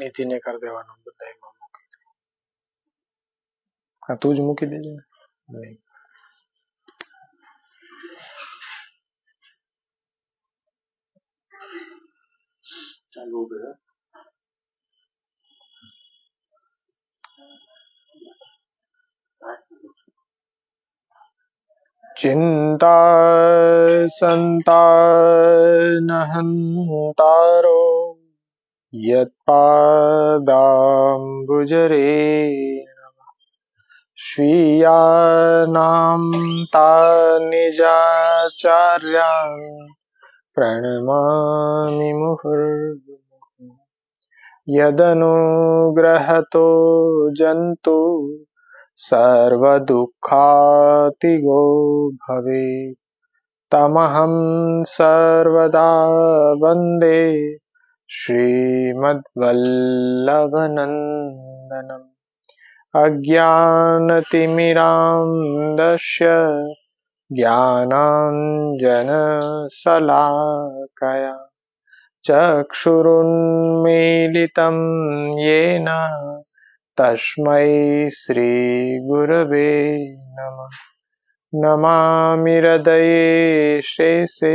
નીતિને કરી દેવાનો બધામાં મૂકી દે. હા, તું જ મૂકી દેજે ને. નહીં. ચાલુ કરે. ચિંતા સંતાનહંતારો યત્પાદાંબુજરે સ્વીયાનાં તાનિજાચાર્યાન પ્ರಣમામિ મુહુર્મુહુઃ. યદનુગ્રહતો જંતુ સર્વદુઃખાતિગો ભવેत् તમહં સર્વદા વંદે શ્રીમદ્વલ્લભનંદનમ. અજ્ઞાનતિમિરાન્ધસ્ય જ્ઞાનાંજનશલાકયા ચક્ષુરુન્મીલિतं યેન તસ્मै શ્રીગુરવે નમઃ. નમામિ હૃદયે શેષે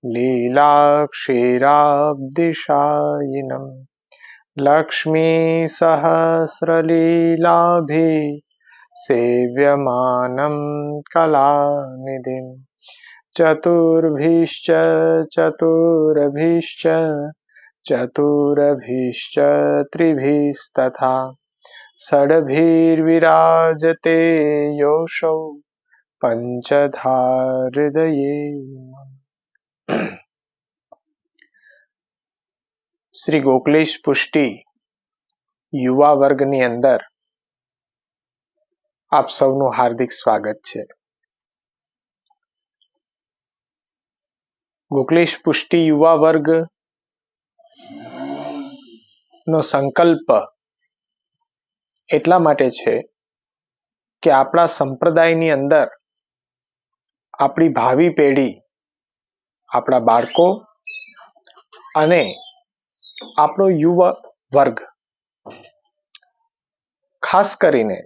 લીલાક્ષીરાબ્ધિશાયિનम् લક્ષ્મીસહસ્રલીલાભિ સેવ્યમાनं કલાનિધિં. ચતુર્ભિશ્ચ ચતુરભિશ્ચ ચતુરભિશ્ચ ત્રિભિस्तथा ષડભિર્વિરાજતે યોષો પંચધા હૃદયે. શ્રી ગોકલેશ પુષ્ટિ યુવા વર્ગની અંદર આપ સૌનું હાર્દિક સ્વાગત છે. ગોકલેશ પુષ્ટિ યુવા વર્ગ નો સંકલ્પ એટલા માટે છે કે આપણા સંપ્રદાયની અંદર આપણી ભાવિ પેઢી, આપણા બાળકો અને આપણો યુવા વર્ગ ખાસ કરીને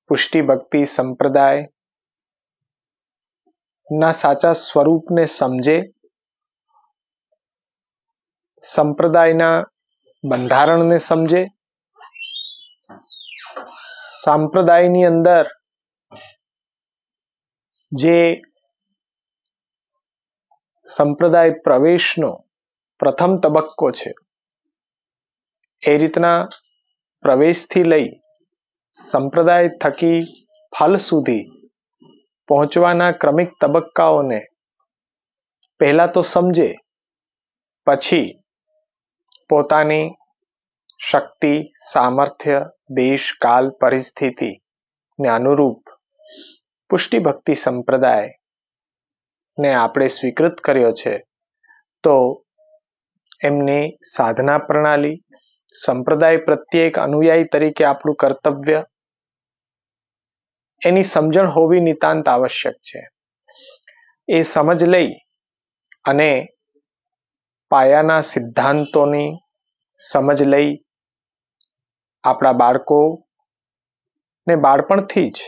પુષ્ટિ ભક્તિ સંપ્રદાય ના સાચા સ્વરૂપને સમજે, સંપ્રદાયના બંધારણને સમજે, સંપ્રદાયની અંદર જે સંપ્રદાય પ્રવેશનો પ્રથમ તબક્કો છે એ રીતના પ્રવેશથી લઈ સંપ્રદાય થકી ફલ સુધી પહોંચવાના ક્રમિક તબક્કાઓને પહેલા તો સમજે, પછી પોતાની શક્તિ, સામર્થ્ય, દેશ, કાલ, પરિસ્થિતિ ને અનુરૂપ પુષ્ટિ ભક્તિ સંપ્રદાય ને આપણે સ્વીકૃત કર્યો છે તો એમની સાધના પ્રણાલી, સંપ્રદાય પ્રત્યે એક અનુયાયી તરીકે આપણું કર્તવ્ય, એની સમજણ હોવી નિતાંત આવશ્યક છે. એ સમજ લઈ અને પાયાના સિદ્ધાંતોની સમજ લઈ આપણા બાળકો ને બાળપણથી જ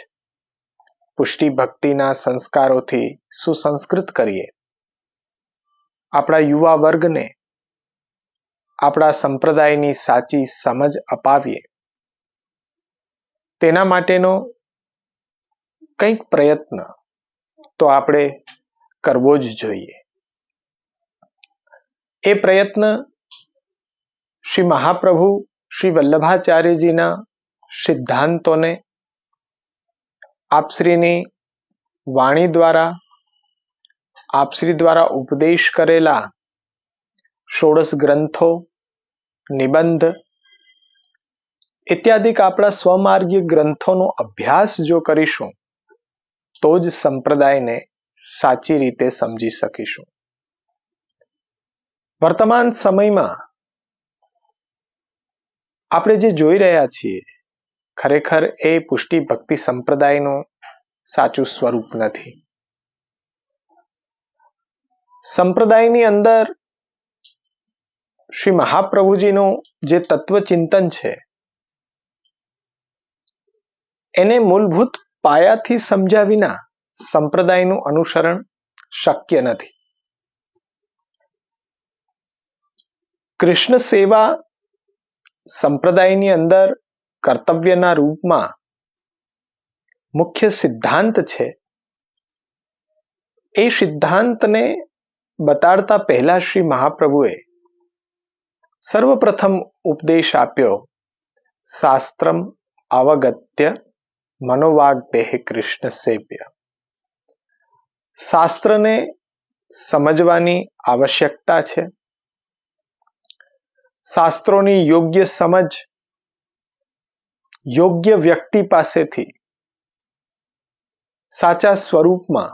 પુષ્ટિ ભક્તિના સંસ્કારોથી સુસંસ્કૃત કરીએ. આપણા યુવા વર્ગને આપણા સંપ્રદાયની સાચી સમજ અપાવીએ. તેના માટેનો કંઈક પ્રયત્ન તો આપણે કરવો જ જોઈએ. એ પ્રયત્ન શ્રી મહાપ્રભુ શ્રી વલ્લભાચાર્યજીના સિદ્ધાંતોને આપશ્રીની વાણી દ્વારા, આપશ્રી દ્વારા ઉપદેશ કરેલા 16 ગ્રંથો, નિબંધ ઇત્યાદિક આપણા સ્વમાર્ગીય ગ્રંથોનો અભ્યાસ જો કરીશું તો જ સંપ્રદાયને સાચી રીતે સમજી શકીશું. વર્તમાન સમયમાં આપણે જે જોઈ રહ્યા છીએ ખરેખર એ પુષ્ટિ ભક્તિ સંપ્રદાયનું સાચું સ્વરૂપ નથી. સંપ્રદાયની અંદર શ્રી મહાપ્રભુજીનું જે તત્વચિંતન છે એને મૂળભૂત પાયાથી સમજ્યા વિના સંપ્રદાયનું અનુસરણ શક્ય નથી. કૃષ્ણ સેવા સંપ્રદાયની અંદર કર્તવ્યના રૂપમાં મુખ્ય સિદ્ધાંત છે. એ સિદ્ધાંતને બતાડતા પહેલા શ્રી મહાપ્રભુએ સર્વપ્રથમ ઉપદેશ આપ્યો, શાસ્ત્રમ અવગત્ય મનોવાગદેહ કૃષ્ણ સેવ્ય. શાસ્ત્રને સમજવાની આવશ્યકતા છે. શાસ્ત્રોની યોગ્ય સમજ યોગ્ય વ્યક્તિ પાસેથી સાચા સ્વરૂપમાં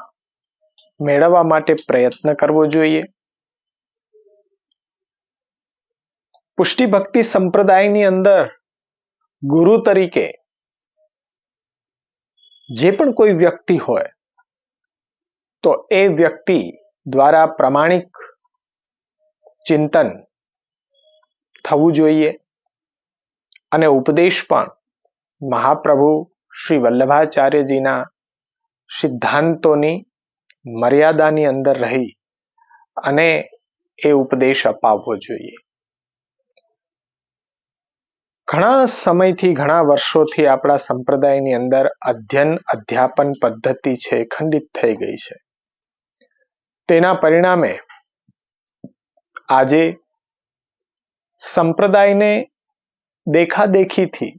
મેળવવા માટે પ્રયત્ન કરવો જોઈએ. પુષ્ટિ ભક્તિ સંપ્રદાયની અંદર ગુરુ તરીકે જે પણ કોઈ વ્યક્તિ હોય તો એ વ્યક્તિ દ્વારા પ્રામાણિક ચિંતન થવું જોઈએ અને ઉપદેશ પણ મહાપ્રભુ શ્રી વલ્લભાચાર્યજીના સિદ્ધાંતોની મર્યાદાની અંદર રહી અને એ ઉપદેશ અપાવવો જોઈએ. ઘણા સમયથી ઘણા વર્ષોથી આપણા સંપ્રદાયની અંદર અધ્યયન અધ્યાપન પદ્ધતિ છે ખંડિત થઈ ગઈ છે. તેના પરિણામે આજે સંપ્રદાયને દેખાદેખીથી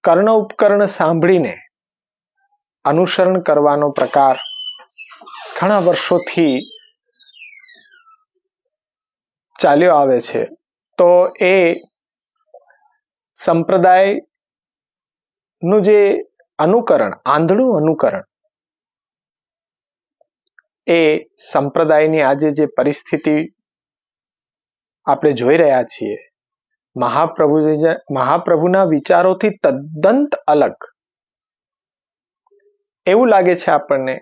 કર્ણ ઉપકરણ સાંભળીને અનુસરણ કરવાનો પ્રકાર ઘણા વર્ષોથી ચાલ્યો આવે છે. તો એ સંપ્રદાયનું જે અનુકરણ, આંધળું અનુકરણ, એ સંપ્રદાયની આજે જે પરિસ્થિતિ આપણે જોઈ રહ્યા છીએ, મહાપ્રભુના વિચારોથી તદ્દન અલગ. એવું લાગે છે આપણને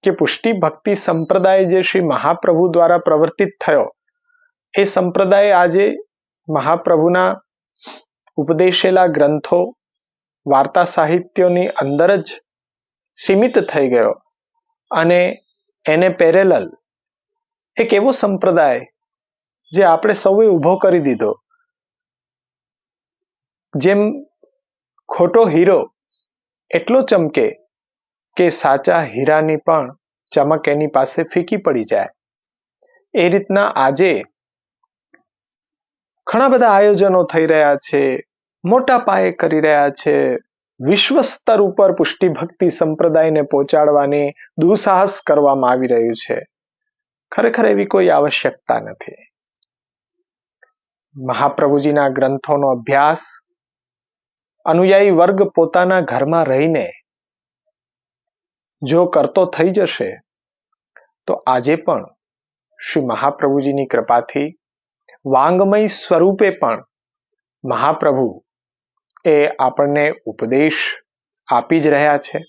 કે પુષ્ટિ ભક્તિ સંપ્રદાય જે શ્રી મહાપ્રભુ દ્વારા પ્રવર્તિત થયો, એ સંપ્રદાય આજે મહાપ્રભુના ઉપદેશેલા ગ્રંથો, વાર્તા સાહિત્યોની અંદર જ સીમિત થઈ ગયો અને એને પેરેલલ એક એવો સંપ્રદાય જે આપણે સૌએ ઊભો કરી દીધો. જેમ ખોટો હીરો એટલો ચમકે કે સાચા હીરાની પણ ચમક એની પાસે ફીકી પડી જાય, એ રીતના આજે ઘણા બધા આયોજનો થઈ રહ્યા છે, મોટા પાયે કરી રહ્યા છે. વિશ્વ સ્તર ઉપર પુષ્ટિ ભક્તિ સંપ્રદાયને પહોંચાડવાની દુઃસાહસ કરવામાં આવી રહ્યું છે. ખરેખર એવી કોઈ આવશ્યકતા નથી. મહાપ્રભુજીના ગ્રંથોનો અભ્યાસ અનુયાયી વર્ગ પોતાના ઘરમાં રહીને જો કરતો થઈ જશે તો આજે પણ શ્રી મહાપ્રભુજીની કૃપાથી વાંગમય સ્વરૂપે પણ મહાપ્રભુ એ આપણને ઉપદેશ આપી જ રહ્યા છે.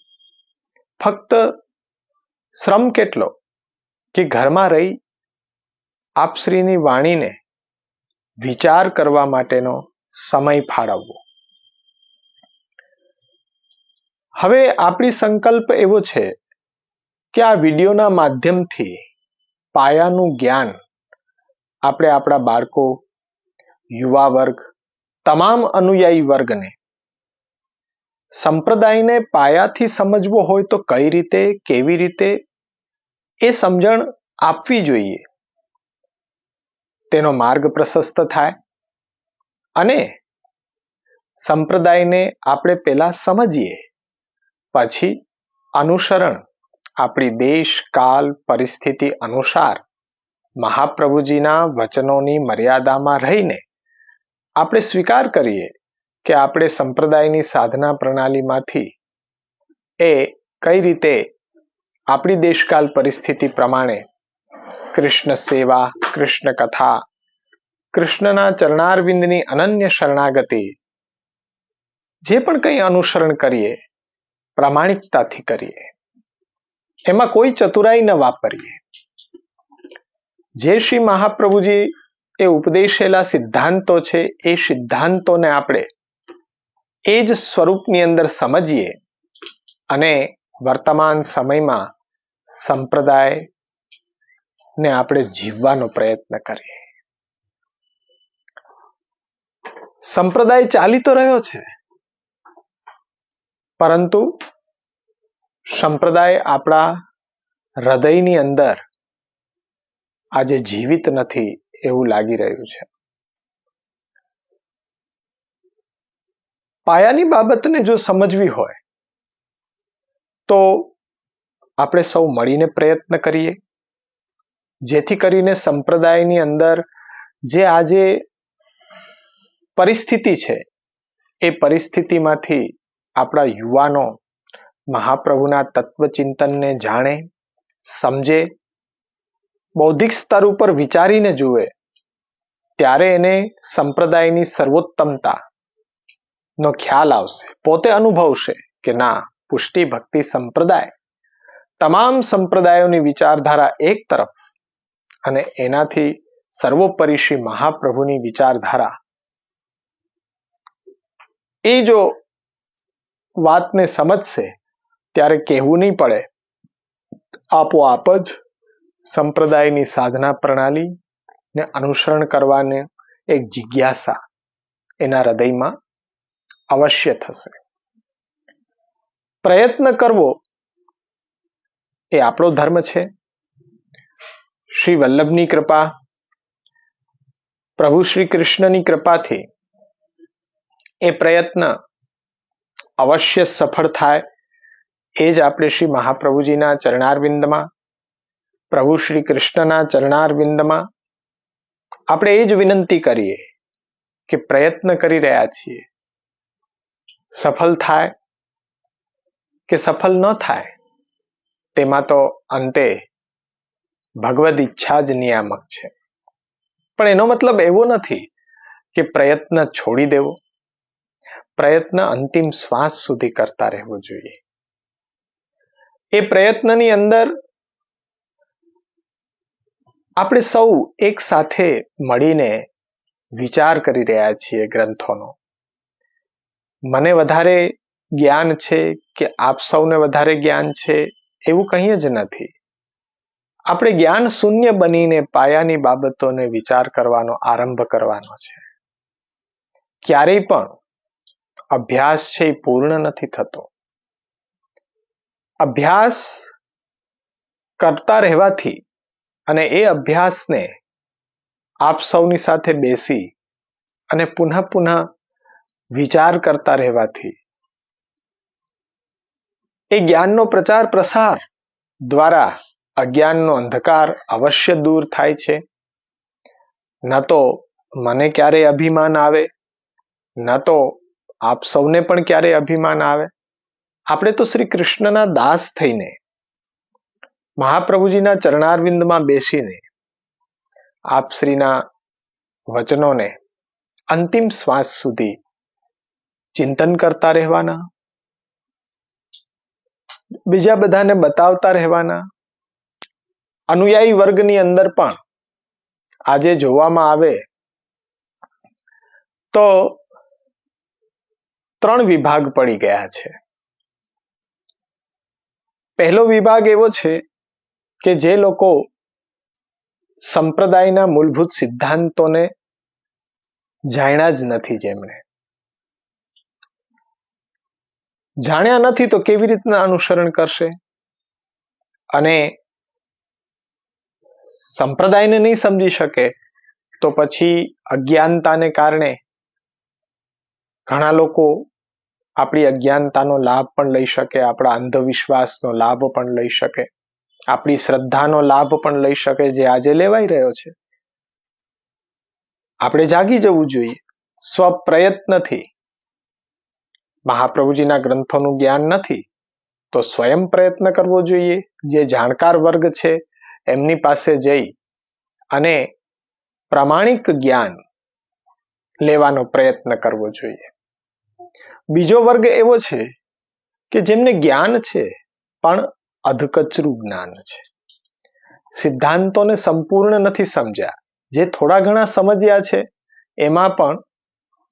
ફક્ત શ્રમ કેટલો કે ઘરમાં રહી આપશ્રીની વાણીને વિચાર કરવા માટેનો સમય ફાળવવો. હવે આપણી સંકલ્પ એવો છે કે આ વિડીયોના માધ્યમથી પાયાનું જ્ઞાન આપણે આપણા બાળકો, યુવા વર્ગ, તમામ અનુયાયી વર્ગને સંપ્રદાયને પાયાથી સમજવો હોય તો કઈ રીતે, કેવી રીતે એ સમજણ આપવી જોઈએ. તેનો માર્ગ પ્રશસ્ત થાય અને સંપ્રદાયને આપણે પહેલા સમજીએ, પછી અનુસરણ આપણી દેશ કાલ પરિસ્થિતિ અનુસાર મહાપ્રભુજીના વચનોની મર્યાદામાં રહીને આપણે સ્વીકાર કરીએ કે આપણે સંપ્રદાયની સાધના પ્રણાલીમાંથી એ કઈ રીતે આપણી દેશકાલ પરિસ્થિતિ પ્રમાણે કૃષ્ણ સેવા, કૃષ્ણ કથા, કૃષ્ણના ચરણારવિંદની અનન્ય શરણાગતિ, જે પણ કંઈ અનુસરણ કરીએ પ્રામાણિકતાથી કરીએ, એમાં કોઈ ચતુરાઈ ન વાપરીએ. જે શ્રી મહાપ્રભુજી એ ઉપદેશેલા સિદ્ધાંતો છે એ સિદ્ધાંતોને આપણે એ જ સ્વરૂપની અંદર સમજીએ અને વર્તમાન સમયમાં સંપ્રદાયને આપણે જીવવાનો પ્રયત્ન કરીએ. સંપ્રદાય ચાલી તો રહ્યો છે, પરંતુ સંપ્રદાય આપણા હૃદયની અંદર આજે જીવિત નથી એવું લાગી રહ્યું છે. પાયાની બાબતને જો સમજવી હોય તો આપણે સૌ મળીને પ્રયત્ન કરીએ, જેથી કરીને સંપ્રદાયની અંદર જે આજે પરિસ્થિતિ છે એ પરિસ્થિતિમાંથી આપણા યુવાનો મહાપ્રભુના તત્વચિંતનને જાણે, સમજે, બૌદ્ધિક સ્તર ઉપર વિચારીને જુએ, ત્યારે એને સંપ્રદાયની સર્વોત્તમતા નો ખ્યાલ આવશે. પોતે અનુભવશે કે ના, પુષ્ટિ ભક્તિ સંપ્રદાય તમામ સંપ્રદાયોની વિચારધારા એક તરફ અને એનાથી સર્વોપરી શ્રી મહાપ્રભુની વિચારધારા, એ જો વાતને સમજશે ત્યારે કહેવું નહીં પડે, આપોઆપ જ સંપ્રદાયની સાધના પ્રણાલી ને અનુસરણ કરવાની એક જિજ્ઞાસા એના હૃદયમાં અવશ્ય થશે. પ્રયત્ન કરવો એ આપણો ધર્મ છે. શ્રી વલ્લભની કૃપા, પ્રભુ શ્રી કૃષ્ણની કૃપાથી એ પ્રયત્ન અવશ્ય સફળ થાય, એ જ આપણે શ્રી મહાપ્રભુજીના ચરણારવિંદમાં, પ્રભુ શ્રી કૃષ્ણના ચરણારવિંદમાં આપણે એ જ વિનંતી કરીએ કે પ્રયત્ન કરી રહ્યા છીએ, સફળ થાય કે સફળ ન થાય તેમાં તો અંતે ભગવદ ઈચ્છા જ નિયામક છે. પણ એનો મતલબ એવો નથી કે પ્રયત્ન છોડી દેવો. પ્રયત્ન અંતિમ શ્વાસ સુધી કરતા રહેવો જોઈએ. એ પ્રયત્નની અંદર આપણે સૌ એક સાથે મળીને વિચાર કરી રહ્યા છીએ ગ્રંથોનો. મને વધારે જ્ઞાન છે કે આપ સૌને વધારે જ્ઞાન છે એવું કંઈ જ નથી. આપણે જ્ઞાન શૂન્ય બનીને પાયાની બાબતોને વિચાર કરવાનો આરંભ કરવાનો છે. ક્યારેય પણ અભ્યાસ છે એ પૂર્ણ નથી થતો. અભ્યાસ કરતા રહેવાથી અને એ અભ્યાસને આપ સૌની સાથે બેસી અને પુનઃ પુનઃ વિચાર કરતા રહેવાથી એ જ્ઞાનનો પ્રચાર પ્રસાર દ્વારા અજ્ઞાનનો અંધકાર અવશ્ય દૂર થાય છે. ન તો મને ક્યારેય અભિમાન આવે, ન તો આપ સૌને પણ ક્યારેય અભિમાન આવે. આપણે તો શ્રી કૃષ્ણના દાસ થઈને મહાપ્રભુજીના ચરણારવિંદમાં બેસીને આપ શ્રીના વચનોને અંતિમ શ્વાસ સુધી ચિંતન કરતા રહેવાના, બીજા બધાને બતાવતા રહેવાના. અનુયાયી વર્ગની અંદર પણ આજે જોવામાં આવે તો 3 વિભાગ પડી ગયા છે. પહેલો વિભાગ એવો છે કે જે લોકો સંપ્રદાયના મૂળભૂત સિદ્ધાંતોને જાણ્યા જ નથી. જેમણે જાણ્યા નથી તો કેવી રીતના અનુસરણ કરશે, અને સંપ્રદાયને નહીં સમજી શકે તો પછી અજ્ઞાનતાને કારણે ઘણા લોકો આપણી અજ્ઞાનતાનો લાભ પણ લઈ શકે, આપણા અંધવિશ્વાસનો લાભ પણ લઈ શકે, આપણી શ્રદ્ધાનો લાભ પણ લઈ શકે, જે આજે લેવાઈ રહ્યો છે. આપણે જાગી જવું જોઈએ. સ્વપ્રયત્નથી, મહાપ્રભુજીના ગ્રંથોનું જ્ઞાન નથી તો સ્વયં પ્રયત્ન કરવો જોઈએ. જે જાણકાર વર્ગ છે એમની પાસે જઈ અને પ્રામાણિક જ્ઞાન લેવાનો પ્રયત્ન કરવો જોઈએ. બીજો વર્ગ એવો છે કે જેમને જ્ઞાન છે પણ અધકચરું જ્ઞાન છે, સિદ્ધાંતોને સંપૂર્ણ નથી સમજ્યા, જે થોડા ઘણા સમજ્યા છે એમાં પણ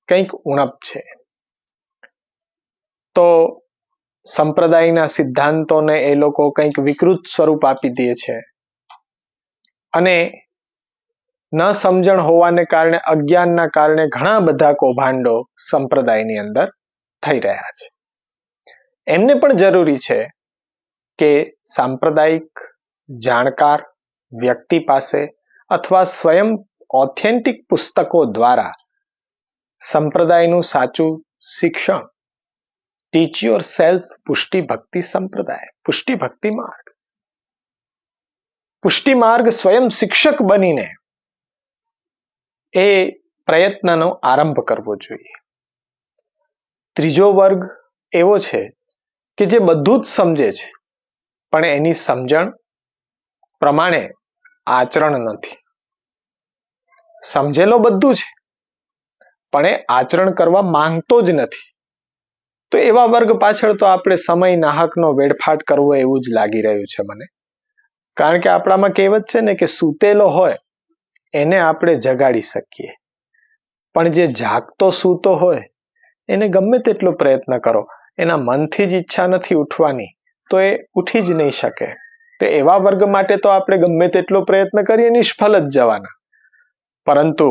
કંઈક ઉણપ છે. તો સંપ્રદાયના સિદ્ધાંતોને એ લોકો કંઈક વિકૃત સ્વરૂપ આપી દે છે અને ન સમજણ હોવાને કારણે, અજ્ઞાનના કારણે ઘણા બધા કૌભાંડો સંપ્રદાયની અંદર થઈ રહ્યા છે. એમને પણ જરૂરી છે કે સાંપ્રદાયિક જાણકાર વ્યક્તિ પાસે અથવા સ્વયં ઓથેન્ટિક પુસ્તકો દ્વારા સંપ્રદાયનું સાચું શિક્ષણ, ટીચ યોર સેલ્ફ પુષ્ટિ ભક્તિ સંપ્રદાય, પુષ્ટિ ભક્તિ માર્ગ, પુષ્ટિ માર્ગ સ્વયં શિક્ષક બનીને એ પ્રયત્નનો આરંભ કરવો જોઈએ. ત્રીજો વર્ગ એવો છે કે જે બધું જ સમજે છે પણ એની સમજણ પ્રમાણે આચરણ નથી. સમજેલો બધું છે પણ એ આચરણ કરવા માંગતો જ નથી. તો એવા વર્ગ પાછળ તો આપણે સમય નાહકનો વેડફાટ કરવો એવું જ લાગી રહ્યું છે મને. કારણ કે આપણામાં કહેવત છે ને કે સૂતેલો હોય એને આપણે જગાડી શકીએ, પણ જે જાગતો સૂતો હોય એને ગમે તેટલો પ્રયત્ન કરો, એના મનથી જ ઈચ્છા નથી ઉઠવાની તો એ ઉઠી જ નહીં શકે. તો એવા વર્ગ માટે તો આપણે ગમે તેટલો પ્રયત્ન કરીએ નિષ્ફળ જ જવાના. પરંતુ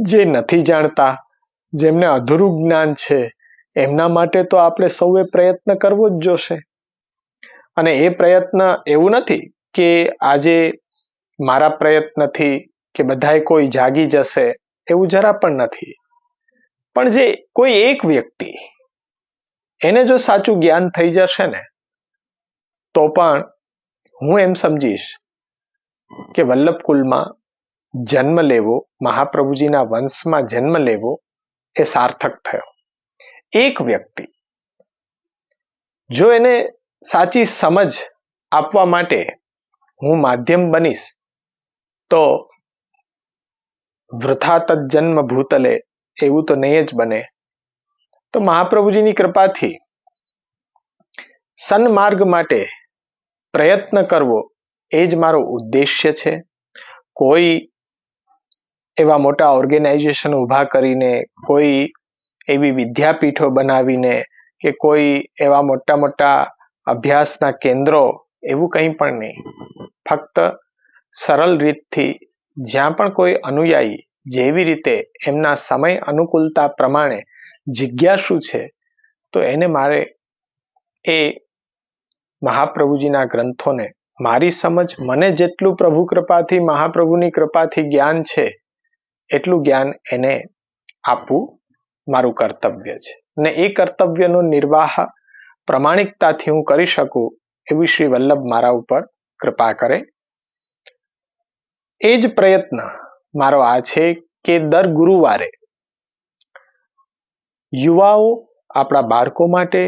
જે નથી જાણતા, જેમને અધૂરું જ્ઞાન છે, એમના માટે તો આપણે સૌએ પ્રયત્ન કરવો જ જોશે. અને એ પ્રયત્ન એવું નથી કે આજે મારા પ્રયત્નથી કે બધાએ કોઈ જાગી જશે, એવું જરા પણ નથી. પણ જે કોઈ એક વ્યક્તિ એને જો સાચું જ્ઞાન થઈ જશે ને તો પણ હું એમ સમજીશ કે વલ્લભકુલમાં જન્મ લેવો, મહાપ્રભુજીના વંશમાં જન્મ લેવો એ સાર્થક થયો. એક વ્યક્તિ જો એને સાચી સમજ આપવા માટે હું માધ્યમ બનીશ તો વૃથા તજ્જન્મ ભૂતલે એવું તો નહીં જ બને. તો મહાપ્રભુજીની કૃપાથી સન્માર્ગ માટે પ્રયત્ન કરવો એ જ મારો ઉદ્દેશ્ય છે. કોઈ એવા મોટા ઓર્ગેનાઇઝેશન ઊભા કરીને, કોઈ એવી વિદ્યાપીઠો બનાવીને કે કોઈ એવા મોટા મોટા અભ્યાસના કેન્દ્રો, એવું કંઈ પણ નહીં. ફક્ત સરળ રીતથી જ્યાં પણ કોઈ અનુયાયી જેવી રીતે એમના સમય અનુકૂળતા પ્રમાણે જિજ્ઞાસુ છે તો એને મારે એ મહાપ્રભુજીના ગ્રંથોને મારી સમજ, મને જેટલું પ્રભુ કૃપાથી, મહાપ્રભુની કૃપાથી જ્ઞાન છે એટલું જ્ઞાન એને આપવું મારું કર્તવ્ય છે. ને એ કર્તવ્યનો નિર્વાહ પ્રમાણિકતાથી હું કરી શકું એવી શ્રી વલ્લભ મારા ઉપર કૃપા કરે. એ જ પ્રયત્ન મારો આ છે કે દર ગુરુવારે યુવાઓ, આપણા બાળકો માટે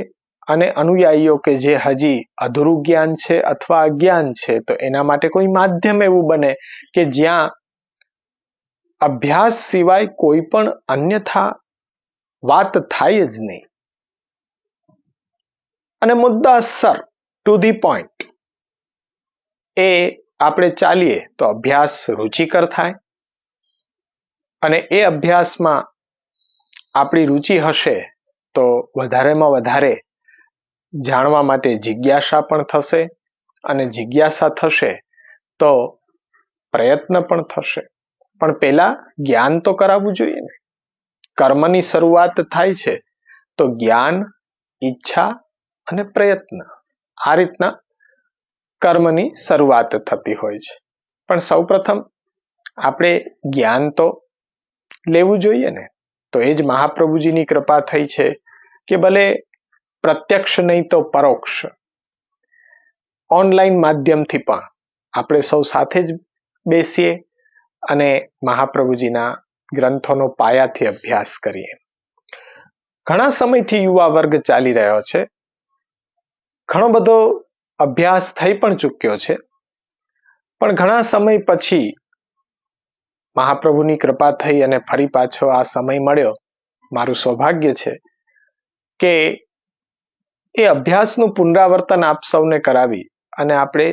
અને અનુયાયીઓ કે જે હજી અધૂરું જ્ઞાન છે અથવા અજ્ઞાન છે તો એના માટે કોઈ માધ્યમ એવું બને કે જ્યાં અભ્યાસ સિવાય કોઈ પણ અન્યથા વાત થાય જ નહીં અને મુદ્દાસર ટુ ધી પોઈન્ટ એ આપણે ચાલીએ તો અભ્યાસ રુચિકર થાય અને એ અભ્યાસમાં આપણી રુચિ હશે તો વધારેમાં વધારે જાણવા માટે જિજ્ઞાસા પણ થશે અને જિજ્ઞાસા થશે તો પ્રયત્ન પણ થશે. પણ પહેલા જ્ઞાન તો કરાવવું જોઈએ ને. કર્મની શરૂઆત થાય છે તો જ્ઞાન, ઈચ્છા અને પ્રયત્ન, આ રીતના કર્મની શરૂઆત થતી હોય છે. પણ સૌપ્રથમ આપણે જ્ઞાન તો લેવું જોઈએ ને. તો એ જ મહાપ્રભુજીની કૃપા થઈ છે કે ભલે પ્રત્યક્ષ નહીં તો પરોક્ષ ઓનલાઈન માધ્યમથી પણ આપણે સૌ સાથે જ બેસીએ અને મહાપ્રભુજીના ગ્રંથોનો પાયાથી અભ્યાસ કરીએ. ઘણા સમયથી યુવા વર્ગ ચાલી રહ્યો છે. ઘણો બધો અભ્યાસ થઈ પણ ચૂક્યો છે. પણ ઘણા સમય પછી મહાપ્રભુની કૃપા થઈ અને ફરી પાછો આ સમય મળ્યો. મારું સૌભાગ્ય છે કે એ અભ્યાસનું પુનરાવર્તન આપ સૌને કરાવી અને આપણે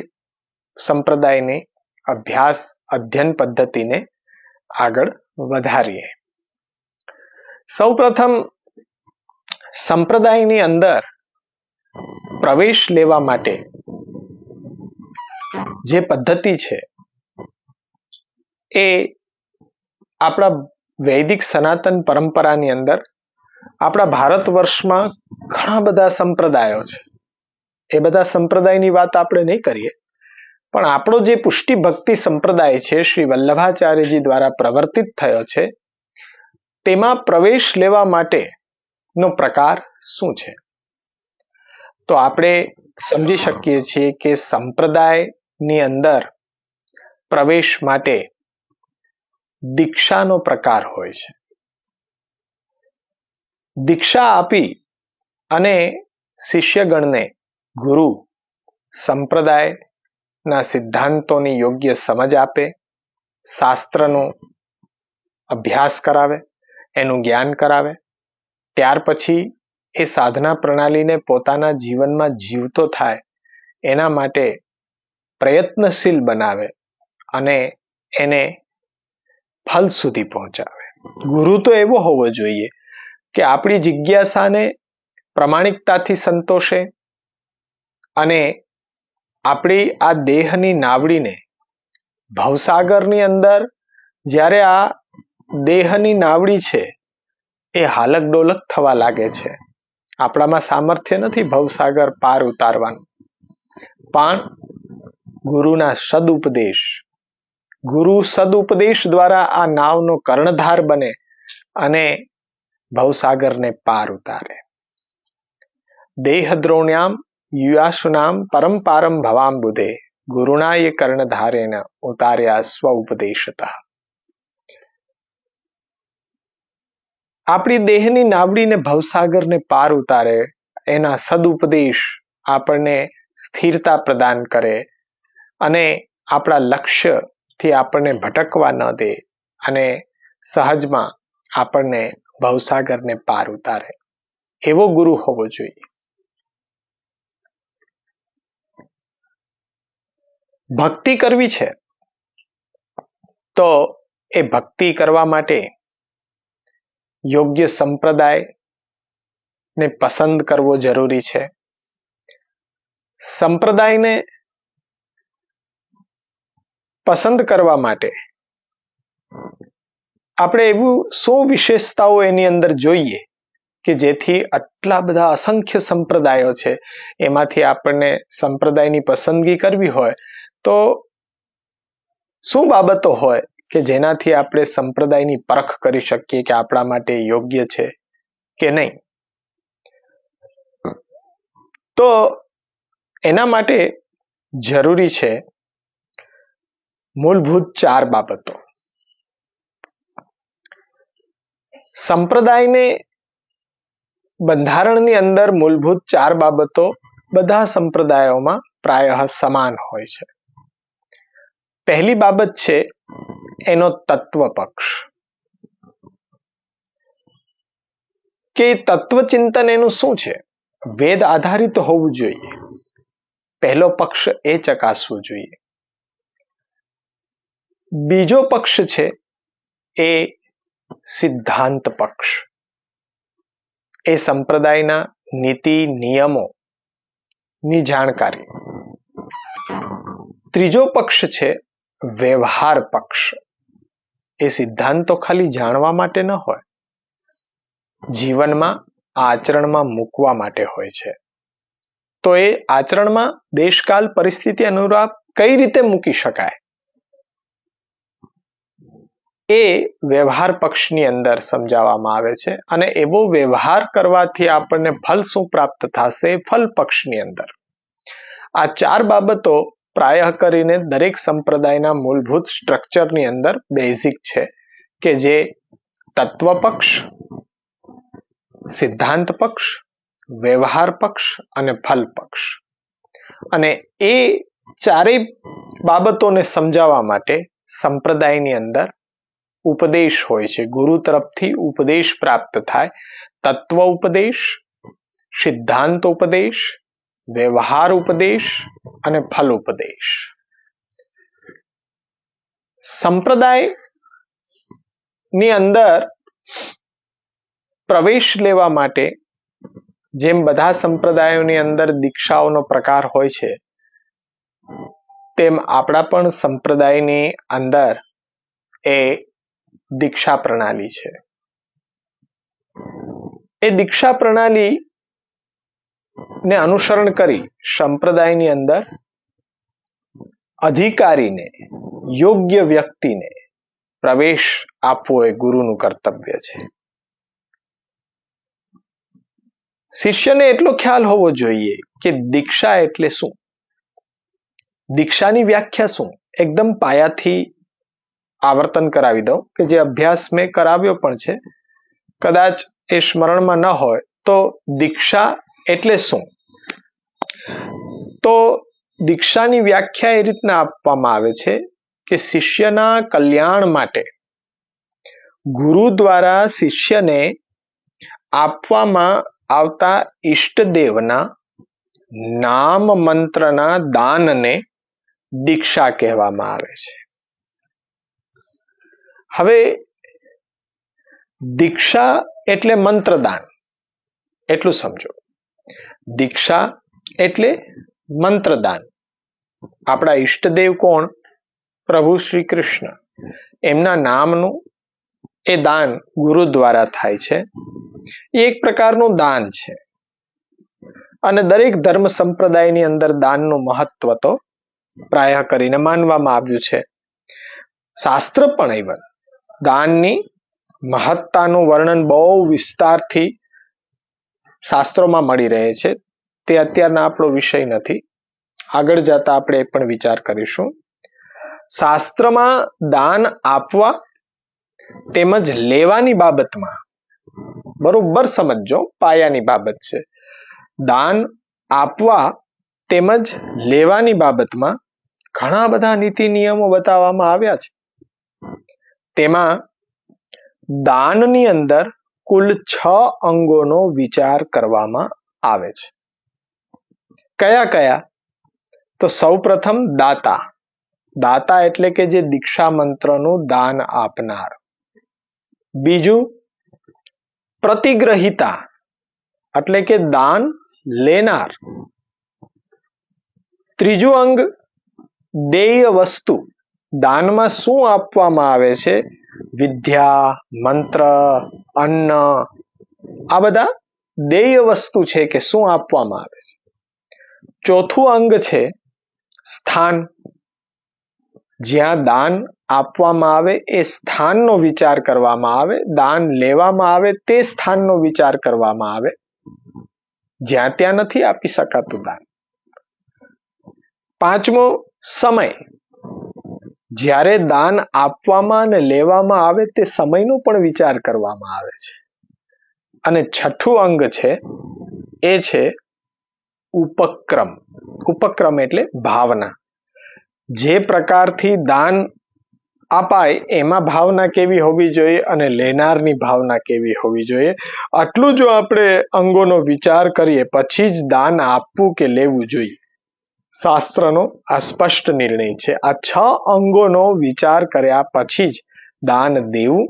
સંપ્રદાયને અભ્યાસ અધ્યયન પદ્ધતિને આગળ વધારીએ. સૌપ્રથમ સંપ્રદાયની અંદર પ્રવેશ લેવા માટે જે પદ્ધતિ છે એ આપણા વૈદિક સનાતન પરંપરાની અંદર આપણા ભારત વર્ષમાં ઘણા બધા સંપ્રદાયો છે. એ બધા સંપ્રદાયની વાત આપણે નહીં કરીએ, પણ આપણો જે પુષ્ટિ ભક્તિ સંપ્રદાય છે શ્રી વલ્લભાચાર્યજી દ્વારા પ્રવર્તિત થયો છે, તેમાં પ્રવેશ લેવા માટેનો પ્રકાર શું છે? તો આપણે સમજી શકીએ છીએ કે સંપ્રદાયની અંદર પ્રવેશ માટે દીક્ષાનો પ્રકાર હોય છે. દીક્ષા આપી અને શિષ્યગણને ગુરુ સંપ્રદાયના સિદ્ધાંતોની યોગ્ય સમજ આપે, શાસ્ત્રનો અભ્યાસ કરાવે, એનું જ્ઞાન કરાવે, ત્યાર પછી એ સાધના પ્રણાલીને પોતાના જીવનમાં જીવતો થાય એના માટે પ્રયત્નશીલ બનાવે અને એને ફલ સુધી પહોંચાવે. ગુરુ તો એવો હોવો જોઈએ કે આપણી જિજ્ઞાસાને પ્રમાણિકતાથી સંતોષે અને આપણી આ દેહની નાવડીને ભવસાગરની અંદર જ્યારે આ દેહની નાવડી છે એ હાલક ડોલક થવા લાગે છે, આપણામાં સામર્થ્ય નથી ભવસાગર પાર ઉતારવાનું, પણ ગુરુના સદુપદેશ, ગુરુ સદુપદેશ દ્વારા આ નાવનો કર્ણધાર બને અને ભવસાગરને પાર ઉતારે. દેહ દ્રોણ્યામ યુયાશુનામ પરંપારમ ભવાંબુધે ગુરુણાય કર્ણધારેન ઉતાર્યા સ્વ ઉપદેશતઃ. આપણી દેહની નાવડીને ભવસાગરને પાર ઉતારે, એના સદુપદેશ આપણને સ્થિરતા પ્રદાન કરે અને આપણા લક્ષ્યથી આપણને ભટકવા ન દે અને સહજમાં આપણને ભવસાગરને પાર ઉતારે, એવો ગુરુ હોવો જોઈએ. ભક્તિ કરવી છે તો એ ભક્તિ કરવા માટે યોગ્ય સંપ્રદાયને પસંદ કરવો જરૂરી છે. સંપ્રદાયને પસંદ કરવા માટે આપણે એવું શું વિશેષતાઓ એની અંદર જોઈએ કે જેથી આટલા બધા અસંખ્ય સંપ્રદાયો છે એમાંથી આપણને સંપ્રદાયની પસંદગી કરવી હોય તો શું બાબતો હોય કે જેનાથી આપણે સંપ્રદાયની પરખ કરી શકીએ કે આપણા માટે યોગ્ય છે કે નહીં? તો એના માટે જરૂરી છે મૂળભૂત 4 બાબતો. સંપ્રદાયને બંધારણની અંદર મૂળભૂત 4 બાબતો બધા સંપ્રદાયોમાં પ્રાયઃ સમાન હોય છે. પહેલી બાબત છે એનો તત્વ પક્ષ, કે તત્વચિંતન એનું શું છે? વેદ આધારિત હોવું જોઈએ. પહેલો પક્ષ એ ચકાસવું જોઈએ. બીજો પક્ષ છે એ સિદ્ધાંત પક્ષ, એ સંપ્રદાયના નીતિ નિયમોની જાણકારી. ત્રીજો પક્ષ છે વ્યવહાર પક્ષ, એ સિદ્ધાંતો ખાલી જાણવા માટે ન હોય, જીવનમાં આચરણમાં મૂકવા માટે હોય છે. તો એ આચરણમાં દેશકાલ પરિસ્થિતિ અનુરૂપ કઈ રીતે મૂકી શકાય એ વ્યવહાર પક્ષની અંદર સમજાવવામાં આવે છે. અને એવો વ્યવહાર કરવાથી આપણને ફલ શું પ્રાપ્ત થશે ફલ પક્ષની અંદર. આ 4 બાબતો પ્રાયઃ કરીને દરેક સંપ્રદાયના મૂળભૂત સ્ટ્રક્ચરની અંદર બેઝિક છે કે જે તત્વ પક્ષ, સિદ્ધાંત પક્ષ, વ્યવહાર પક્ષ અને ફલ પક્ષ. અને એ 4 બાબતોને સમજાવવા માટે સંપ્રદાયની અંદર ઉપદેશ હોય છે, ગુરુ તરફથી ઉપદેશ પ્રાપ્ત થાય. તત્વ ઉપદેશ, સિદ્ધાંત ઉપદેશ, વ્યવહાર ઉપદેશ અને ફલ ઉપદેશ. સંપ્રદાયની અંદર પ્રવેશ લેવા માટે જેમ બધા સંપ્રદાયોની અંદર દીક્ષાઓનો પ્રકાર હોય છે, તેમ આપણા પણ સંપ્રદાયની અંદર એ દીક્ષા પ્રણાલી છે. એ દીક્ષા પ્રણાલી ને અનુસરણ કરી સંપ્રદાયની અંદર અધિકારીને, યોગ્ય વ્યક્તિને પ્રવેશ આપવો એ ગુરુનું કર્તવ્ય છે. શિષ્યને એટલો ખ્યાલ હોવો જોઈએ કે દીક્ષા એટલે શું, દીક્ષાની વ્યાખ્યા શું. એકદમ પાયાથી આવર્તન કરાવી દઉં કે જે અભ્યાસ મેં કરાવ્યો પણ છે, કદાચ એ સ્મરણમાં ન હોય તો દીક્ષા એટલે શું. તો દીક્ષાની વ્યાખ્યા એ રીતના આપવામાં આવે છે કે શિષ્યના કલ્યાણ માટે ગુરુ દ્વારા શિષ્યને આપવામાં આવતા ઈષ્ટદેવના નામ મંત્રના દાનને દીક્ષા કહેવામાં આવે છે. હવે દીક્ષા એટલે મંત્રદાન, એટલું સમજો. દીક્ષા એટલે મંત્રદાન. આપણા ઈષ્ટદેવ કોણ? પ્રભુ શ્રી કૃષ્ણ. એમના નામનું એ દાન ગુરુ દ્વારા થાય છે. એ એક પ્રકારનું દાન છે અને દરેક ધર્મ સંપ્રદાયની અંદર દાનનું મહત્વ તો પ્રાય કરીને માનવામાં આવ્યું છે. શાસ્ત્ર પણ even દાનની મહત્તાનું વર્ણન બહુ વિસ્તારથી શાસ્ત્રોમાં મળી રહે છે. તે અત્યારના આપણો વિષય નથી, આગળ જતા આપણે એ પણ વિચાર કરીશું. શાસ્ત્રમાં દાન આપવા તેમજ લેવાની બાબતમાં બરોબર સમજો, પાયાની બાબત છે. દાન આપવા તેમજ લેવાની બાબતમાં ઘણા બધા નીતિ નિયમો બતાવવામાં આવ્યા છે. તેમાં દાનની અંદર કુલ 6 અંગોનો વિચાર કરવામાં આવે છે. કયા કયા? તો સૌપ્રથમ દાતા. દાતા એટલે કે જે દીક્ષા મંત્રનું દાન આપનાર. બીજું પ્રતિગ્રહિતા એટલે કે દાન લેનાર. ત્રીજું અંગ દેય વસ્તુ. દાનમાં શું આપવામાં આવે છે? વિદ્યા, મંત્ર, અન્ન, આ બધા દેય વસ્તુ છે કે શું આપવામાં આવે છે. ચોથું અંગ છે સ્થાન. જ્યાં દાન આપવામાં આવે એ સ્થાનનો વિચાર કરવામાં આવે. દાન લેવામાં આવે તે સ્થાનનો વિચાર કરવામાં આવે. જ્યાં ત્યાં નથી આપી શકાતું દાન. પાંચમો સમય. જ્યારે દાન આપવામાં અને લેવામાં આવે તે સમયનો પણ વિચાર કરવામાં આવે છે. અને છઠ્ઠું અંગ છે એ છે ઉપક્રમ. ઉપક્રમ એટલે ભાવના. જે પ્રકારથી દાન અપાય એમાં ભાવના કેવી હોવી જોઈએ અને લેનારની ભાવના કેવી હોવી જોઈએ, આટલું જો આપણે અંગોનો વિચાર કરીએ પછી જ દાન આપવું કે લેવું જોઈએ. શાસ્ત્રનો આ સ્પષ્ટ નિર્ણય છે. આ 6 અંગોનો વિચાર કર્યા પછી જ દાન દેવું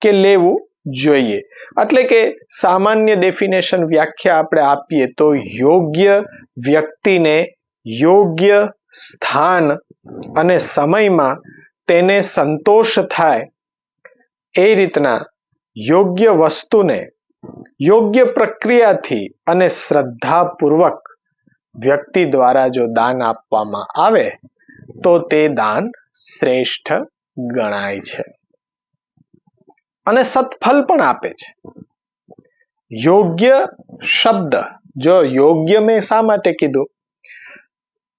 કે લેવું જોઈએ. એટલે કે સામાન્ય ડેફિનેશન, વ્યાખ્યા આપણે આપીએ તો યોગ્ય વ્યક્તિને યોગ્ય સ્થાન અને સમયમાં તેને સંતોષ થાય એ રીતના યોગ્ય વસ્તુને યોગ્ય પ્રક્રિયાથી અને શ્રદ્ધાપૂર્વક વ્યક્તિ દ્વારા જો દાન આપવામાં આવે તો તે દાન શ્રેષ્ઠ ગણાય છે અને સત્ફલ પણ આપે છે. યોગ્ય શબ્દ, જો યોગ્ય મેં શા માટે કીધું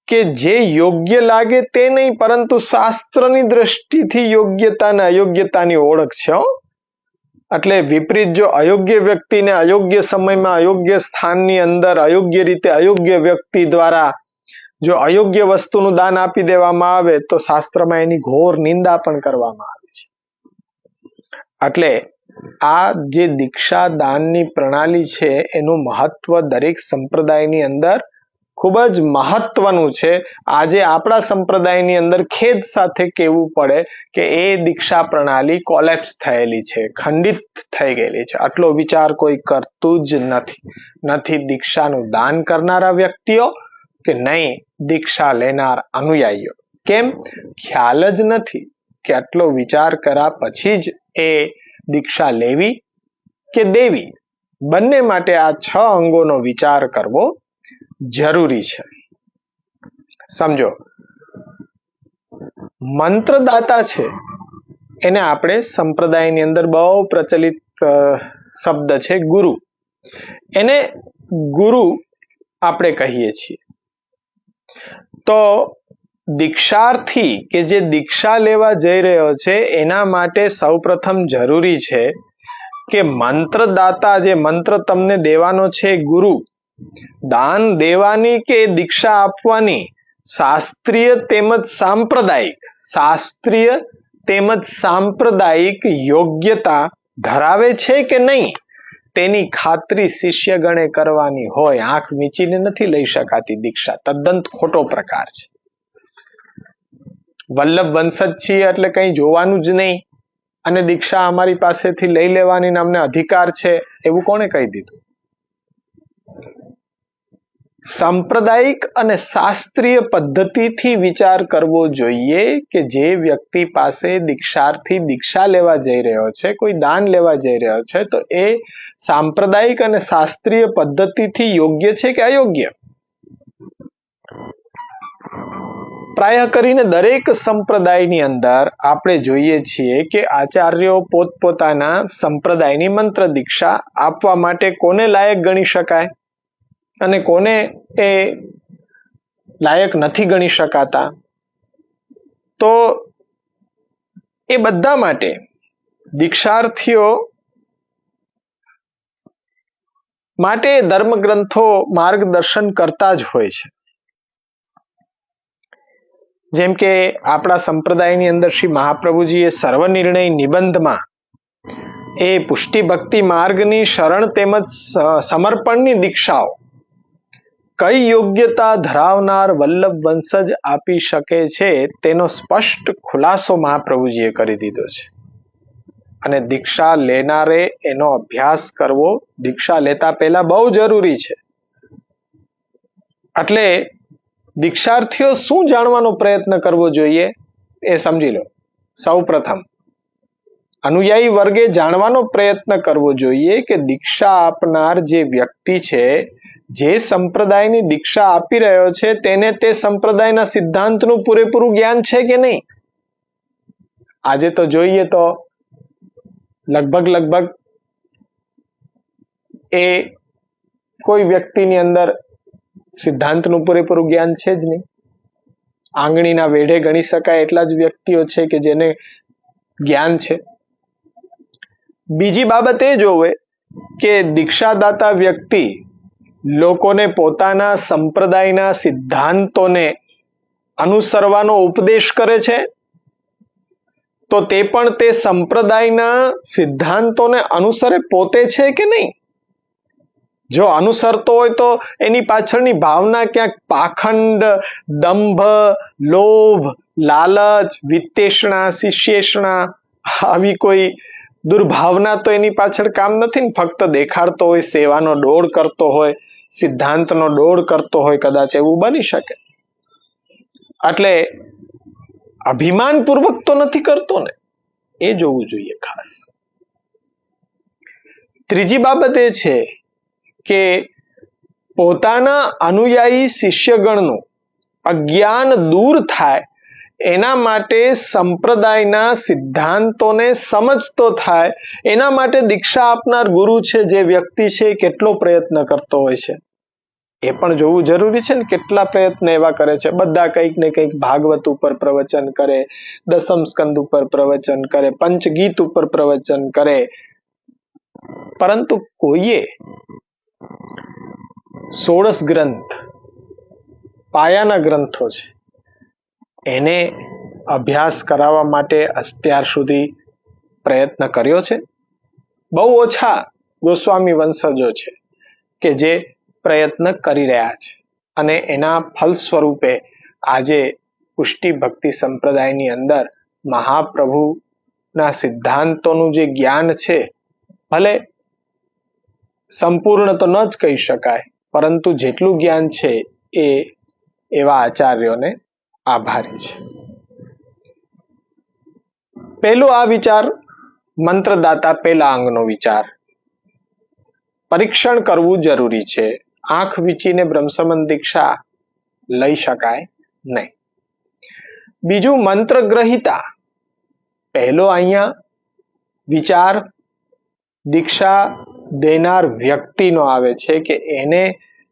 કે જે યોગ્ય લાગે તે નહીં, પરંતુ શાસ્ત્રની દ્રષ્ટિથી યોગ્યતા અને અયોગ્યતાની ઓળખ છે. એટલે વિપરીત જો અયોગ્ય વ્યક્તિને અયોગ્ય સમયમાં અયોગ્ય સ્થાનની અંદર અયોગ્ય રીતે અયોગ્ય વ્યક્તિ દ્વારા જો અયોગ્ય વસ્તુનું દાન આપી દેવામાં આવે તો શાસ્ત્રમાં એની ઘોર નિંદા પણ કરવામાં આવે છે. એટલે આ જે દીક્ષા દાનની પ્રણાલી છે એનું મહત્વ દરેક સંપ્રદાયની અંદર ખૂબ જ મહત્વનું છે. આજે આપણા સંપ્રદાયની અંદર ખેદ સાથે કહેવું પડે કે એ દીક્ષા પ્રણાલી કોલેપ્સ થયેલી છે, ખંડિત થઈ ગયેલી છે. આટલો વિચાર કોઈ કરતું જ નથી દીક્ષાનું દાન કરનારા વ્યક્તિઓ કે નહીં દીક્ષા લેનાર અનુયાયીઓ. કેમ? ખ્યાલ જ નથી કે આટલો વિચાર કર્યા પછી જ એ દીક્ષા લેવી કે દેવી, બંને માટે આ 6 અંગોનો વિચાર કરવો જરૂરી છે. સમજો, મંત્રદાતા છે એને આપણે સંપ્રદાયની અંદર બહુ પ્રચલિત શબ્દ છે ગુરુ. એને ગુરુ આપણે કહીએ છીએ. તો દીક્ષાર્થી કે જે દીક્ષા લેવા જઈ રહ્યો છે એના માટે સૌપ્રથમ જરૂરી છે કે મંત્રદાતા, જે મંત્ર તમને દેવાનો છે ગુરુ, દાન દેવાની કે દીક્ષા આપવાની શાસ્ત્રીય તેમજ સાંપ્રદાયિક યોગ્યતા ધરાવે છે કે નહીં તેની ખાતરી શિષ્યગણે કરવાની હોય. આંખ મીચીને નથી લઈ શકાતી દીક્ષા, તદ્દન ખોટો પ્રકાર છે. વલ્લભ વંશજ છીએ એટલે કંઈ જોવાનું જ નહીં અને દીક્ષા અમારી પાસેથી લઈ લેવાની અમને અધિકાર છે એવું કોણે કહી દીધું? સાંપ્રદાયિક અને શાસ્ત્રીય પદ્ધતિથી વિચાર કરવો જોઈએ કે જે વ્યક્તિ પાસે દીક્ષાર્થી દીક્ષા લેવા જઈ રહ્યો છે, કોઈ દાન લેવા જઈ રહ્યો છે, તો એ સાંપ્રદાયિક અને શાસ્ત્રીય પદ્ધતિથી યોગ્ય છે કે અયોગ્ય? પ્રાય કરીને દરેક સંપ્રદાયની અંદર આપણે જોઈએ છીએ કે આચાર્યો પોતપોતાના સંપ્રદાયની મંત્ર દીક્ષા આપવા માટે કોને લાયક ગણી શકાય અને કોને એ લાયક નથી ગણી શકાતા, તો એ બધા માટે દીક્ષાર્થીઓ માટે ધર્મગ્રંથો માર્ગદર્શન કરતા જ હોય છે. જેમ કે આપણા સંપ્રદાયની અંદર શ્રી મહાપ્રભુજીએ સર્વનિર્ણય નિબંધમાં એ પુષ્ટિ ભક્તિ માર્ગની શરણ તેમજ સમર્પણની દીક્ષાઓ કઈ યોગ્યતા ધરાવનાર વલ્લભ વંશજ આપી શકે છે તેનો સ્પષ્ટ ખુલાસો મહાપ્રભુજીએ કરી દીધો છે. અને દીક્ષા લેનારે એનો અભ્યાસ કરવો દીક્ષા લેતા પહેલા બહુ જરૂરી છે. એટલે દીક્ષાર્થીઓ શું જાણવાનો પ્રયત્ન કરવો જોઈએ એ સમજી લો. સૌ પ્રથમ અનુયાયી વર્ગે જાણવાનો પ્રયત્ન કરવો જોઈએ કે દીક્ષા આપનાર જે વ્યક્તિ છે, જે સંપ્રદાયની દીક્ષા આપી રહ્યો છે, તેને તે સંપ્રદાયના સિદ્ધાંતનું પૂરેપૂરું જ્ઞાન છે કે નહીં. આજે તો જોઈએ તો લગભગ એ કોઈ વ્યક્તિની અંદર સિદ્ધાંતનું પૂરેપૂરું જ્ઞાન છે જ નહીં. આંગળીના વેઢે ગણી શકાય એટલા જ વ્યક્તિઓ છે કે જેને જ્ઞાન છે. બીજી બાબત એ જોવે કે દીક્ષાદાતા વ્યક્તિ લોકોને પોતાના સંપ્રદાયના સિદ્ધાંતોને અનુસરવાનો ઉપદેશ કરે છે, તો તે પણ તે સંપ્રદાયના સિદ્ધાંતોને અનુસરે પોતે છે કે નહીં. જો અનુસરતો હોય તો એની પાછળની ભાવના ક્યાંક પાખંડ, દંભ, લોભ, લાલચ, વિત્તેષણા, શિષ્યેષણા આવી કોઈ દુર્ભાવના તો એની પાછળ કામ નથી ને. ફક્ત દેખાડતો હોય, સેવાનો ડોળ કરતો હોય, સિદ્ધાંતનો ડોળ કરતો હોય, કદાચ એવું બની શકે. એટલે અભિમાનપૂર્વક તો નથી કરતો ને, એ જોવું જોઈએ ખાસ. ત્રીજી બાબત એ છે કે પોતાના અનુયાયી શિષ્યગણનું અજ્ઞાન દૂર થાય એના માટે સંપ્રદાયના સિદ્ધાંતોને સમજતો થાય એના માટે દીક્ષા આપનાર ગુરુ છે, જે વ્યક્તિ છે, કેટલો પ્રયત્ન કરતો હોય છે એ પણ જોવું જરૂરી છે ને. કેટલા પ્રયત્ન એવા કરે છે. બધા કંઈક ને કંઈક ભાગવત ઉપર પ્રવચન કરે, દસમ સ્કંદ ઉપર પ્રવચન કરે, પંચગીત ઉપર પ્રવચન કરે, પરંતુ કોઈએ 16 ગ્રંથ પાયાના ગ્રંથો છે એને અભ્યાસ કરાવવા માટે અત્યાર સુધી પ્રયત્ન કર્યો છે? બહુ ઓછા ગોસ્વામી વંશજો છે કે જે પ્રયત્ન કરી રહ્યા છે. અને એના ફલ સ્વરૂપે આજે પુષ્ટિ ભક્તિ સંપ્રદાયની અંદર મહાપ્રભુના સિદ્ધાંતોનું જે જ્ઞાન છે, ભલે સંપૂર્ણ તો ન જ કહી શકાય, પરંતુ જેટલું જ્ઞાન છે એ એવા આચાર્યોને આભારી છે. પહેલો આ વિચાર મંત્રદાતા પહેલા અંગનો વિચાર. પરીક્ષણ કરવું જરૂરી છે. આંખ વીંચીને બ્રહ્મસંબંધ દીક્ષા લઈ શકાય નહીં. બીજું મંત્ર ગ્રહિતા. પહેલો અહીંયા વિચાર દીક્ષા દેનાર વ્યક્તિનો આવે છે કે એને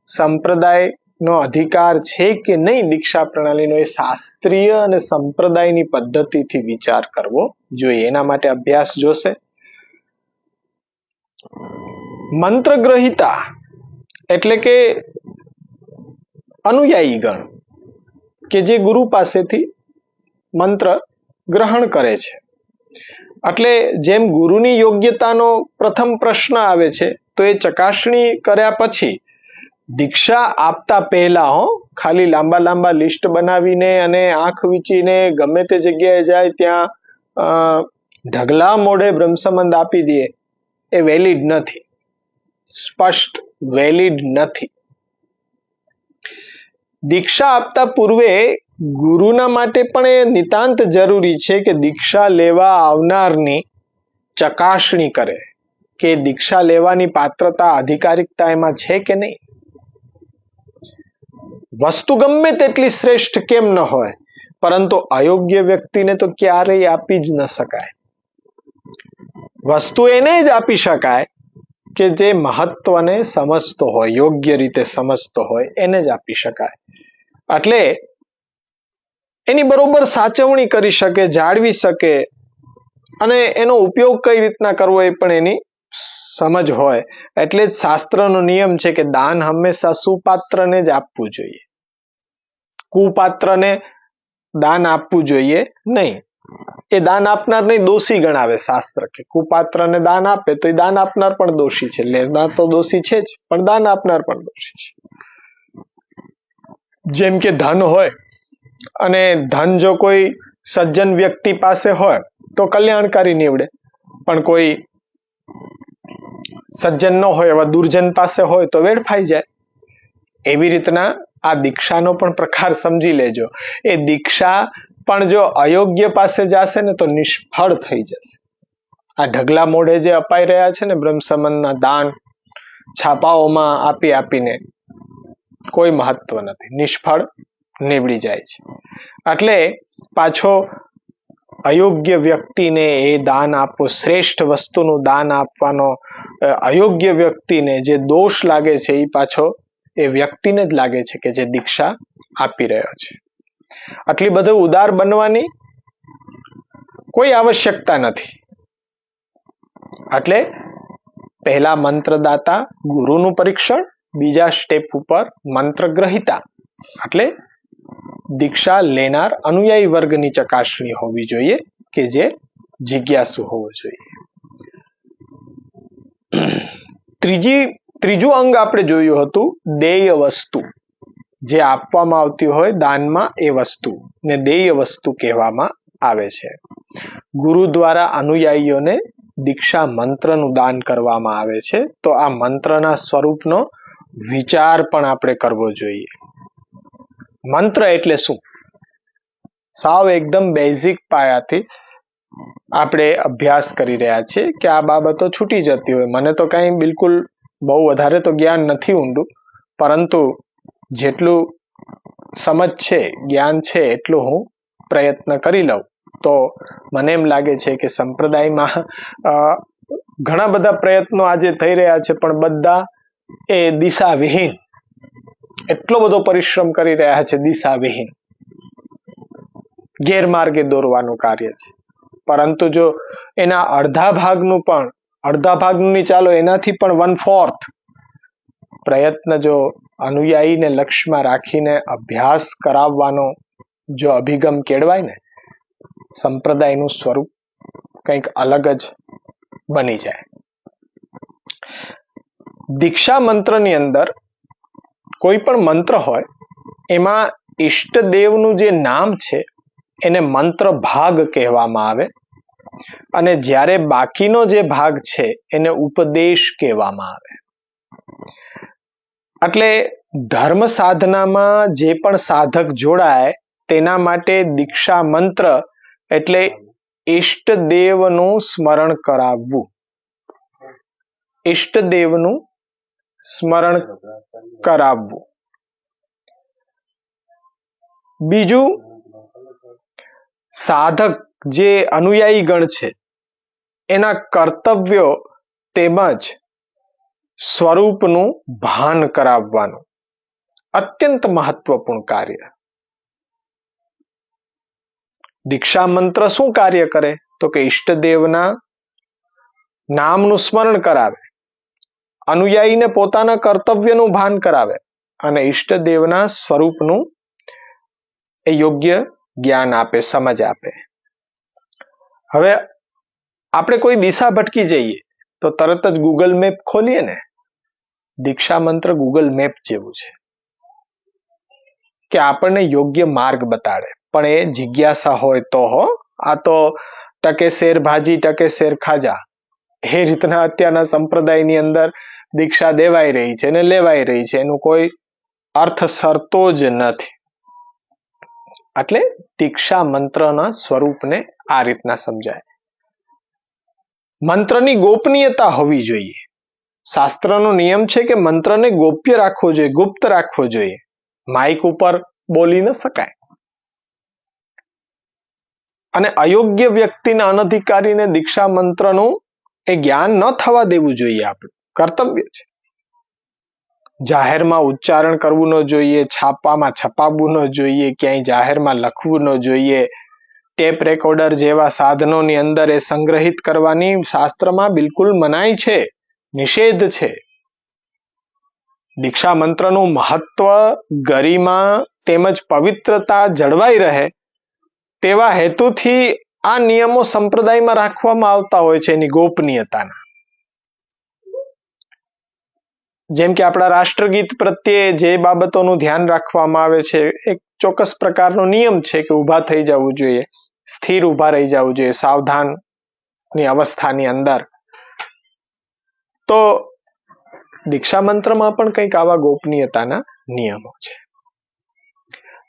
સંપ્રદાયનો અધિકાર છે કે નહીં દીક્ષા પ્રણાલીનો, એ શાસ્ત્રીય અને સંપ્રદાયની પદ્ધતિથી વિચાર કરવો જોઈએ. એના માટે અભ્યાસ જોશે. મંત્ર ગ્રહિતા એટલે કે અનુયાયી ગણ કે જે ગુરુ પાસેથી મંત્ર ગ્રહણ કરે છે. એટલે જેમ ગુરુની યોગ્યતાનો પ્રથમ પ્રશ્ન આવે છે, તો એ ચકાસણી કર્યા પછી દીક્ષા આપતા પહેલા ખાલી લાંબા લાંબા લિસ્ટ બનાવીને અને આંખ વીંચીને ગમે તે જગ્યાએ જાય ત્યાં ઢગલા મોઢે બ્રહ્મસંબંધ આપી દે, એ વેલિડ નથી, સ્પષ્ટ વેલિડ નથી. દીક્ષા આપતા પૂર્વે ગુરુના માટે પણ એ નિતાંત જરૂરી છે કે દીક્ષા લેવા આવનારની ચકાસણી કરે કે દીક્ષા લેવાની પાત્રતા અધિકારિકતા એમાં છે કે નહીં. વસ્તુ ગમે તેટલી શ્રેષ્ઠ કેમ ન હોય, પરંતુ અયોગ્ય વ્યક્તિને તો ક્યારેય આપી જ ન શકાય. વસ્તુ એને જ આપી શકાય કે જે મહત્વને સમજતો હોય, યોગ્ય રીતે સમજતો હોય, એને જ આપી શકાય. એટલે એની બરોબર સાચવણી કરી શકે, જાળવી શકે અને એનો ઉપયોગ કઈ રીતના કરવો એ પણ એની સમજ હોય. એટલે જ શાસ્ત્રનો નિયમ છે કે દાન હંમેશા સુપાત્રને જ આપવું જોઈએ, કુપાત્રને દાન આપવું જોઈએ નહીં. એ દાન આપનાર નહીં, દોષી ગણાવે શાસ્ત્ર, કે કુપાત્રને દાન આપે તો એ દાન આપનાર પણ દોષી છે. લેનાર તો દોષી છે જ, પણ દાન આપનાર પણ દોષી છે. જેમ કે ધન હોય અને ધન જો કોઈ સજ્જન વ્યક્તિ પાસે હોય તો કલ્યાણકારી નીવડે, પણ કોઈ સજ્જન ન હોય એવા દુર્જન પાસે હોય તો વેડફાઈ જાય. એવી રીતના આ દીક્ષાનો પણ પ્રકાર સમજી લેજો. એ દીક્ષા પણ જો અયોગ્ય પાસે જશે ને તો નિષ્ફળ થઈ જશે. આ ઢગલા મોઢે જે અપાઈ રહ્યા છે ને બ્રહ્મસંબંધના દાન, છાપાઓમાં આપી આપીને કોઈ મહત્વ નથી, નિષ્ફળ નીવડી જાય છે. એટલે પાછો અયોગ્ય વ્યક્તિને એ દાન આપવું, શ્રેષ્ઠ વસ્તુનું દાન આપવાનો અયોગ્ય વ્યક્તિને જે દોષ લાગે છે એ પાછો એ વ્યક્તિને જ લાગે છે કે જે દીક્ષા આપી રહ્યો છે. આટલી બધું ઉદાર બનવાની કોઈ આવશ્યકતા નથી. એટલે પહેલા મંત્રદાતા ગુરુનું પરીક્ષણ, બીજા સ્ટેપ ઉપર મંત્ર ગ્રહિતા એટલે દીક્ષા લેનાર અનુયાયી વર્ગની ચકાસણી હોવી જોઈએ કે જે જિજ્ઞાસુ હોવો જોઈએ. ત્રીજું અંગ આપણે જોયું હતું દેય વસ્તુ. જે આપવામાં આવતી હોય દાનમાં એ વસ્તુ ને દેય વસ્તુ કહેવામાં આવે છે. ગુરુ દ્વારા અનુયાયીઓને દીક્ષા મંત્રનું દાન કરવામાં આવે છે, તો આ મંત્રના સ્વરૂપનો વિચાર પણ આપણે કરવો જોઈએ. મંત્ર એટલે શું? સાવ એકદમ બેઝિક પાયાથી આપણે અભ્યાસ કરી રહ્યા છીએ કે આ બાબતો છૂટી જતી હોય. મને તો કઈ બિલકુલ બહુ વધારે તો જ્ઞાન નથી ઊંડું, પરંતુ જેટલું સમજ છે, જ્ઞાન છે, એટલું હું પ્રયત્ન કરી લઉં. તો મને એમ લાગે છે કે સંપ્રદાયમાં ઘણા બધા પ્રયત્નો આજે થઈ રહ્યા છે, પણ બધા એ દિશાવિહીન, એટલો બધો પરિશ્રમ કરી રહ્યા છે દિશાવિહીન, ગેરમાર્ગે દોરવાનું કાર્ય છે. પરંતુ જો એના અડધા ભાગનું નહીં, ચાલો એનાથી પણ 1/4 પ્રયત્ન જો અનુયાયીને લક્ષ્યમાં રાખીને અભ્યાસ કરાવવાનો જો અભિગમ કેળવાય ને, સંપ્રદાયનું સ્વરૂપ કંઈક અલગ જ બની જાય. દીક્ષા મંત્રની અંદર કોઈ પણ મંત્ર હોય એમાં ઈષ્ટદેવનું જે નામ છે એને મંત્ર ભાગ કહેવામાં આવે અને જ્યારે બાકીનો જે ભાગ છે એને ઉપદેશ કહેવામાં આવે. એટલે ધર્મ સાધનામાં જે પણ સાધક જોડાય તેના માટે દીક્ષા મંત્ર એટલે ઈષ્ટદેવનું સ્મરણ કરાવવું. ઈષ્ટદેવનું સ્મરણ કરાવવું. બીજું, સાધક જે અનુયાયી ગણ છે એના કર્તવ્યો તેમજ સ્વરૂપનું ભાન કરાવવાનું અત્યંત મહત્વપૂર્ણ કાર્ય. દીક્ષા મંત્ર શું કાર્ય કરે તો કે ઈષ્ટદેવના નામનું સ્મરણ કરાવે, અનુયાયીને પોતાના કર્તવ્યનું ભાન કરાવે અને ઈષ્ટદેવના સ્વરૂપનું એ યોગ્ય જ્ઞાન આપે, સમજ આપે. હવે આપણે કોઈ દિશા ભટકી જઈએ તો તરત જ ગૂગલ મેપ ખોલીએ ને, દીક્ષા મંત્ર ગૂગલ મેપ જેવું છે કે આપણને યોગ્ય માર્ગ બતાડે. પણ એ જિજ્ઞાસા હોય તો હો. આ તો ટકે શેર ભાજી ટકે શેર ખાજા એ રીતના અત્યારના સંપ્રદાયની અંદર દીક્ષા દેવાઈ રહી છે ને લેવાઈ રહી છે, એનું કોઈ અર્થ સરતો જ નથી. એટલે દીક્ષા મંત્રના સ્વરૂપને આ રીતના સમજાય. મંત્રની ગોપનીયતા હોવી જોઈએ. શાસ્ત્રનો નિયમ છે કે મંત્રને ગોપ્ય રાખવો જોઈએ, ગુપ્ત રાખવો જોઈએ. માઇક ઉપર બોલી ન શકાય. અને અયોગ્ય વ્યક્તિને, અનધિકારીને દીક્ષા મંત્રનું એ જ્ઞાન ન થવા દેવું જોઈએ. આપણું કર્તવ્ય છે. જાહેરમાં ઉચ્ચારણ કરવું ન જોઈએ, છાપામાં છપાવવું ન જોઈએ, ક્યાંય જાહેરમાં લખવું ન જોઈએ. ટેપ રેકોર્ડર જેવા સાધનોની અંદર એ સંગ્રહિત કરવાની શાસ્ત્રમાં બિલકુલ મનાઈ છે, નિષેધ છે. દીક્ષા મંત્રનું મહત્વ, ગરિમા તેમજ પવિત્રતા જળવાઈ રહે તેવા હેતુથી આ નિયમો સંપ્રદાયમાં રાખવામાં આવતા હોય છે, એની ગોપનીયતાના. જેમ કે આપણા રાષ્ટ્રગીત પ્રત્યે જે બાબતોનું ધ્યાન રાખવામાં આવે છે, એક ચોક્કસ પ્રકારનો નિયમ છે કે ઊભા થઈ જવું જોઈએ, સ્થિર ઊભા રહી જવું જોઈએ સાવધાનની અવસ્થાની અંદર. તો દીક્ષા મંત્રમાં પણ કંઈક આવા ગોપનીયતાના નિયમો છે.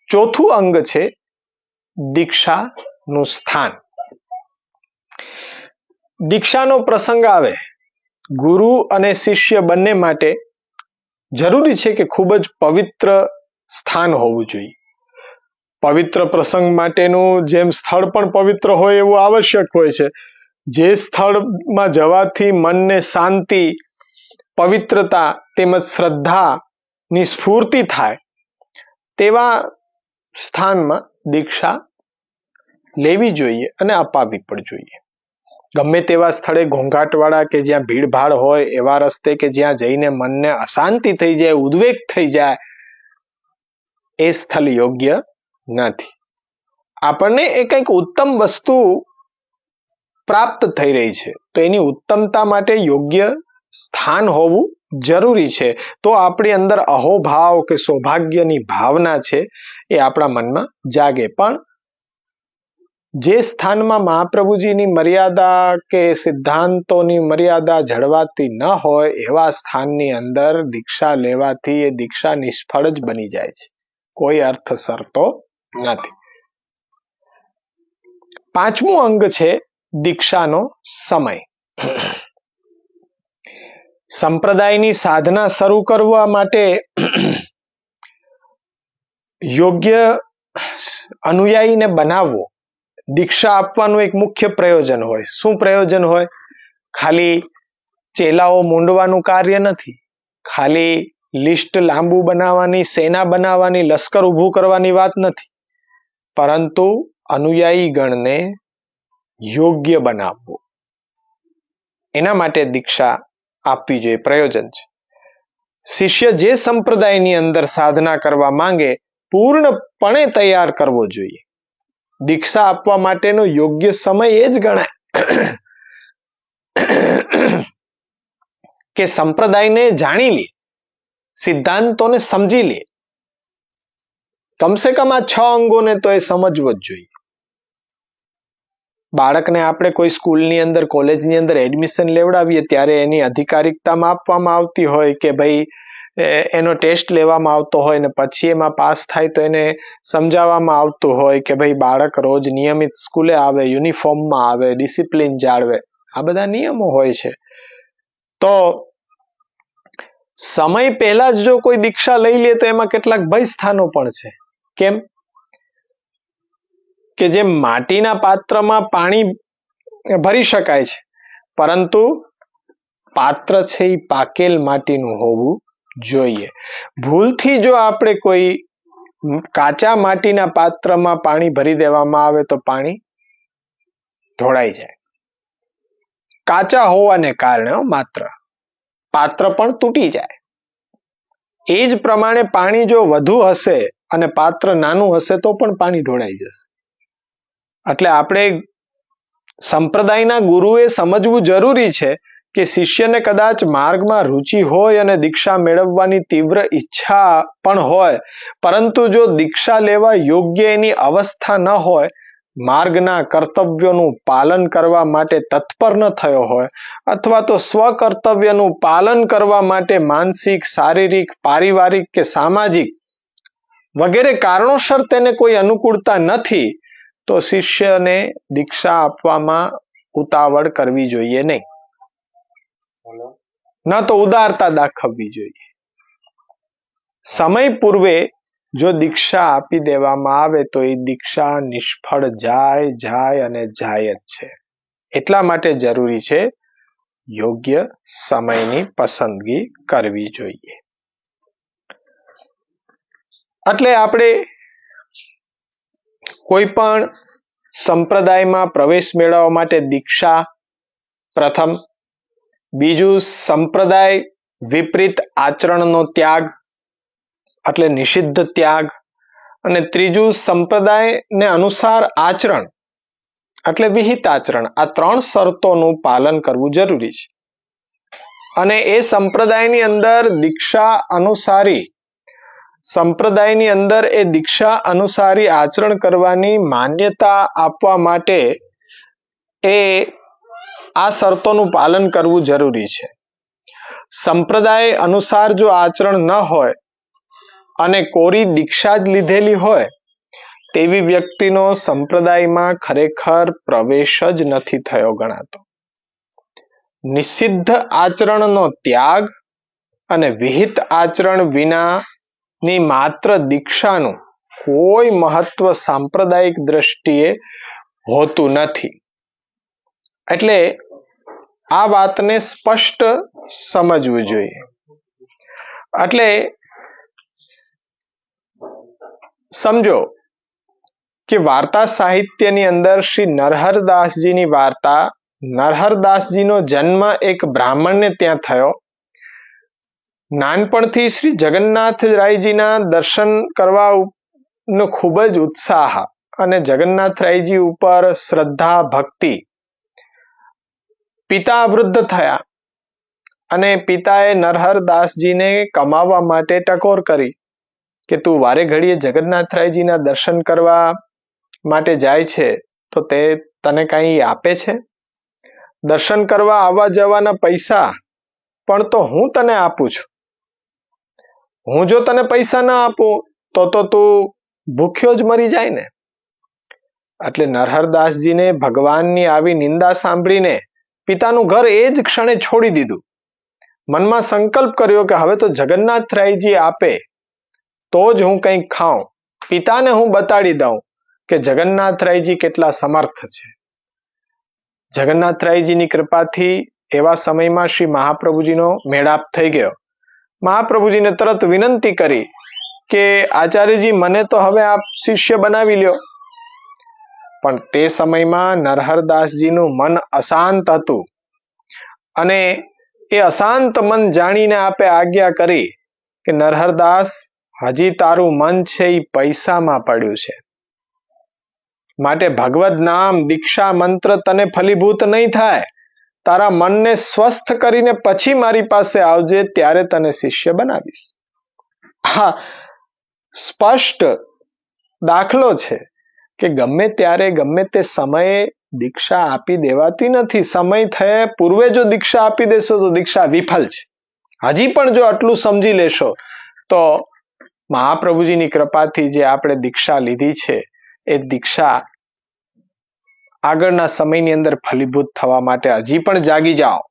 ચોથું અંગ છે દીક્ષાનું સ્થાન. દીક્ષાનો પ્રસંગ આવે, ગુરુ અને શિષ્ય બંને માટે જરૂરી છે કે ખૂબ જ પવિત્ર સ્થાન હોવું જોઈએ. પવિત્ર પ્રસંગ માટેનું જેમ સ્થળ પણ પવિત્ર હોય એવું આવશ્યક હોય છે. જે સ્થળમાં જવાથી મનને શાંતિ, પવિત્રતા તેમજ શ્રદ્ધાની સ્ફૂર્તિ થાય તેવા સ્થાનમાં દીક્ષા લેવી જોઈએ અને અપાવી પણ જોઈએ. ગમે તેવા સ્થળે ઘોંઘાટવાળા કે જ્યાં ભીડભાડ હોય એવા રસ્તે કે જ્યાં જઈને મનને અશાંતિ થઈ જાય, ઉદ્વેગ થઈ જાય, એ સ્થળ યોગ્ય નથી. આપણને એ કંઈક ઉત્તમ વસ્તુ પ્રાપ્ત થઈ રહી છે તો એની ઉત્તમતા માટે યોગ્ય સ્થાન હોવું જરૂરી છે. તો આપણી અંદર અહોભાવ કે સૌભાગ્યની ભાવના છે એ આપણા મનમાં જાગે. પણ જે સ્થાનમાં મહાપ્રભુજીની મર્યાદા કે સિદ્ધાંતોની મર્યાદા જળવાતી ન હોય એવા સ્થાનની અંદર દીક્ષા લેવાથી એ દીક્ષા નિષ્ફળ જ બની જાય છે, કોઈ અર્થ સરતો નથી. પાંચમું અંગ છે દીક્ષાનો સમય. સંપ્રદાયની સાધના શરૂ કરવા માટે યોગ્ય અનુયાયીને બનાવવો દીક્ષા આપવાનું એક મુખ્ય પ્રયોજન હોય. શું પ્રયોજન હોય? ખાલી ચેલાઓ મૂંડવાનું કાર્ય નથી, ખાલી લિસ્ટ લાંબુ બનાવવાની, સેના બનાવવાની, લશ્કર ઊભું કરવાની વાત નથી, પરંતુ અનુયાયી ગણને યોગ્ય બનાવવું, એના માટે દીક્ષા આપવી જોઈએ, પ્રયોજન છે. શિષ્ય જે સંપ્રદાયની અંદર સાધના કરવા માંગે પૂર્ણપણે તૈયાર કરવો જોઈએ. દીક્ષા આપવા માટેનો યોગ્ય સમય એ જ ગણાય કે સંપ્રદાયને જાણી લે, સિદ્ધાંતોને સમજી લે, કમસે કમ આ 6 અંગોને તો એ સમજવો જ જોઈએ. બાળકને આપણે કોઈ સ્કૂલની અંદર, કોલેજની અંદર એડમિશન લેવડાવીએ ત્યારે એની અધિકારિકતામાં આપવામાં આવતી હોય કે ભાઈ એનો ટેસ્ટ લેવામાં આવતો હોય ને પછી એમાં પાસ થાય તો એને સમજાવવામાં આવતું હોય કે ભાઈ બાળક રોજ નિયમિત સ્કૂલે આવે, યુનિફોર્મમાં આવે, ડિસિપ્લિન જાળવે. આ બધા નિયમો હોય છે. તો સમય પહેલા જ જો કોઈ દીક્ષા લઈ લે તો એમાં કેટલાક ભય સ્થાનો પણ છે. કેમ કે જે માટીના પાત્રમાં પાણી ભરી શકાય છે, પરંતુ પાત્ર છે એ પાકેલ માટીનું હોવું જોઈએ. ભૂલથી જો આપણે કોઈ કાચા માટીના પાત્રમાં પાણી ભરી દેવામાં આવે તો પાણી ઢોળાઈ જાય. કાચા હોવાને કારણે માત્ર પાત્ર પણ તૂટી જાય. એ જ પ્રમાણે પાણી જો વધુ હશે અને પાત્ર નાનું હશે તો પણ પાણી ઢોળાઈ જશે. એટલે આપણે સંપ્રદાયના ગુરુએ સમજવું જરૂરી છે કે શિષ્યને કદાચ માર્ગમાં રુચિ હોય અને દીક્ષા મેળવવાની તીવ્ર ઈચ્છા પણ હોય, પરંતુ જો દીક્ષા લેવા યોગ્ય એની અવસ્થા ન હોય, માર્ગના કર્તવ્યોનું પાલન કરવા માટે તત્પર ન થયો હોય, અથવા તો સ્વકર્તવ્યનું પાલન કરવા માટે માનસિક, શારીરિક, પારિવારિક કે સામાજિક વગેરે કારણોસર તેને કોઈ અનુકૂળતા નથી, તો શિષ્યને દીક્ષા આપવામાં ઉતાવળ કરવી જોઈએ નહીં, ન તો ઉદારતા દાખવવી જોઈએ. સમય પૂર્વે જો દીક્ષા આપી દેવામાં આવે તો એ દીક્ષા નિષ્ફળ જાય અને જાય જ છે. એટલા માટે જરૂરી છે યોગ્ય સમયની પસંદગી કરવી જોઈએ. એટલે આપણે કોઈ પણ સંપ્રદાયમાં પ્રવેશ મેળવવા માટે દીક્ષા પ્રથમ, બીજું સંપ્રદાય વિપરીત આચરણનો ત્યાગ એટલે નિષિદ્ધ ત્યાગ, અને ત્રીજું સંપ્રદાયને અનુસાર આચરણ એટલે વિહિત આચરણ. આ 3 શરતોનું પાલન કરવું જરૂરી છે. અને એ સંપ્રદાયની અંદર દીક્ષા અનુસારી આચરણ કરવાની માન્યતા આપવા માટે આ શરતોનું પાલન કરવું જરૂરી છે. સંપ્રદાય અનુસાર જો આચરણ ન હોય અને કોરી દીક્ષા જ લીધેલી હોય તેવી વ્યક્તિનો સંપ્રદાયમાં ખરેખર પ્રવેશ જ નથી થયો ગણાતો. નિષિદ્ધ આચરણનો ત્યાગ અને વિહિત આચરણ વિનાની માત્ર દીક્ષાનું કોઈ મહત્વ સાંપ્રદાયિક દ્રષ્ટિએ હોતું નથી. એટલે આ વાતને સ્પષ્ટ સમજવું જોઈએ. એટલે સમજો કે વાર્તા સાહિત્યની અંદર શ્રી નરહરદાસજીની વાર્તા, નરહરદાસજીનો જન્મ એક બ્રાહ્મણને ત્યાં થયો. નાનપણથી શ્રી જગન્નાથરાયજીના દર્શન કરવાનો ખૂબ જ ઉત્સાહ અને જગન્નાથરાયજી ઉપર શ્રદ્ધા, ભક્તિ. પિતા વૃદ્ધ થયા અને પિતાએ નરહરદાસજીને કમાવા માટે ટકોર કરી કે તું વારે ઘડીએ જગન્નાથરાયજીના દર્શન કરવા માટે જાય છે તો તે તને કંઈ આપે છે? દર્શન કરવા આવવા જવાના પૈસા પણ તો હું તને આપું છું. હું જો તને પૈસા ના આપું તો તું ભૂખ્યો જ મરી જાય ને. એટલે નરહરદાસજીને ભગવાનની આવી નિંદા સાંભળીને પિતાનું ઘર એ જ ક્ષણે છોડી દીધું. મનમાં સંકલ્પ કર્યો કે હવે તો જગન્નાથરાયજી આપે તો જ હું કંઈક ખાઉં, પિતાને હું બતાડી દઉં કે જગન્નાથરાયજી કેટલા સમર્થ છે. જગન્નાથરાયજીની કૃપાથી એવા સમયમાં શ્રી મહાપ્રભુજીનો મેળાપ થઈ ગયો. મહાપ્રભુજીને તરત વિનંતી કરી કે આચાર્યજી મને તો હવે આપ શિષ્ય બનાવી લ્યો. પણ તે સમયમાં નરહરદાસજીનું મન અશાંત હતું અને એ અશાંત મન જાણીને આપે આજ્ઞા કરી કે નરહરદાસ, હજી તારું મન છે એ પૈસામાં પડ્યું છે, માટે ભગવદ નામ, દીક્ષા મંત્ર તને ફલીભૂત નહીં થાય. તારા મનને સ્વસ્થ કરીને પછી મારી પાસે આવજે, ત્યારે તને શિષ્ય બનાવીશ. હા, સ્પષ્ટ દાખલો છે કે ગમે ત્યારે ગમે તે સમયે દીક્ષા આપી દેવાતી નથી. સમય થયે પૂર્વે જો દીક્ષા આપી દેશો તો દીક્ષા વિફલ છે. હજી પણ જો આટલું સમજી લેશો તો મહાપ્રભુજીની કૃપાથી જે આપણે દીક્ષા લીધી છે એ દીક્ષા આગળના સમયની અંદર ફલીભૂત થવા માટે હજી પણ જાગી જાઓ.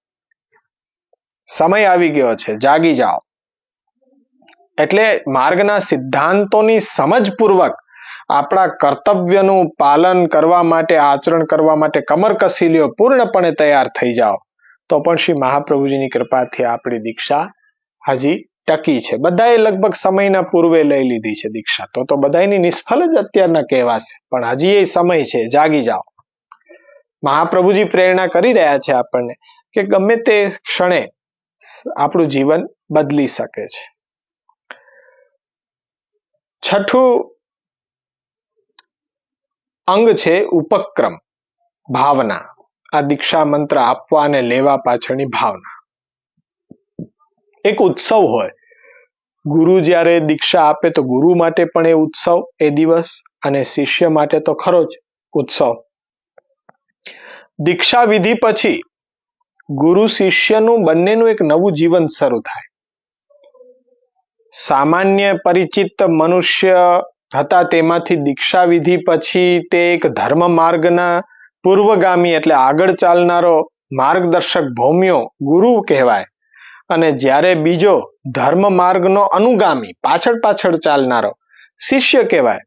સમય આવી ગયો છે, જાગી જાઓ. એટલે માર્ગના સિદ્ધાંતોની સમજપૂર્વક આપણા કર્તવ્યનું પાલન કરવા માટે, આચરણ કરવા માટે કમર કસી લ્યો, પૂર્ણપણે તૈયાર થઈ જાઓ તો પણ શ્રી મહાપ્રભુજીની કૃપાથી આપણી દીક્ષા હજી ટકી છે. બધાએ લગભગ સમયના પૂર્વે લઈ લીધી છે દીક્ષા, તો બધાની નિષ્ફળ જ અત્યારના કહેવાશે. પણ હજી એ સમય છે, જાગી જાઓ. મહાપ્રભુજી પ્રેરણા કરી રહ્યા છે આપણને કે ગમે તે ક્ષણે આપણું જીવન બદલી શકે છે. છઠ્ઠું અંગ છે ઉપક્રમ, ભાવના. આ દીક્ષા મંત્ર આપવા અને લેવા પાછળની ભાવના. એક ઉત્સવ હોય, ગુરુ જ્યારે દીક્ષા આપે તો ગુરુ માટે પણ એ ઉત્સવ એ દિવસ, અને શિષ્ય માટે તો ખરો જ ઉત્સવ. દીક્ષા વિધિ પછી ગુરુ શિષ્યનું બંનેનું એક નવું જીવન શરૂ થાય. સામાન્ય પરિચિત મનુષ્ય હતા તેમાંથી દીક્ષા વિધિ પછી તે એક ધર્મ માર્ગના પૂર્વગામી એટલે આગળ ચાલનારો માર્ગદર્શક ભૌમ્યો ગુરુ કહેવાય, અને જ્યારે બીજો ધર્મ માર્ગનો અનુગામી પાછળ પાછળ ચાલનારો શિષ્ય કહેવાય.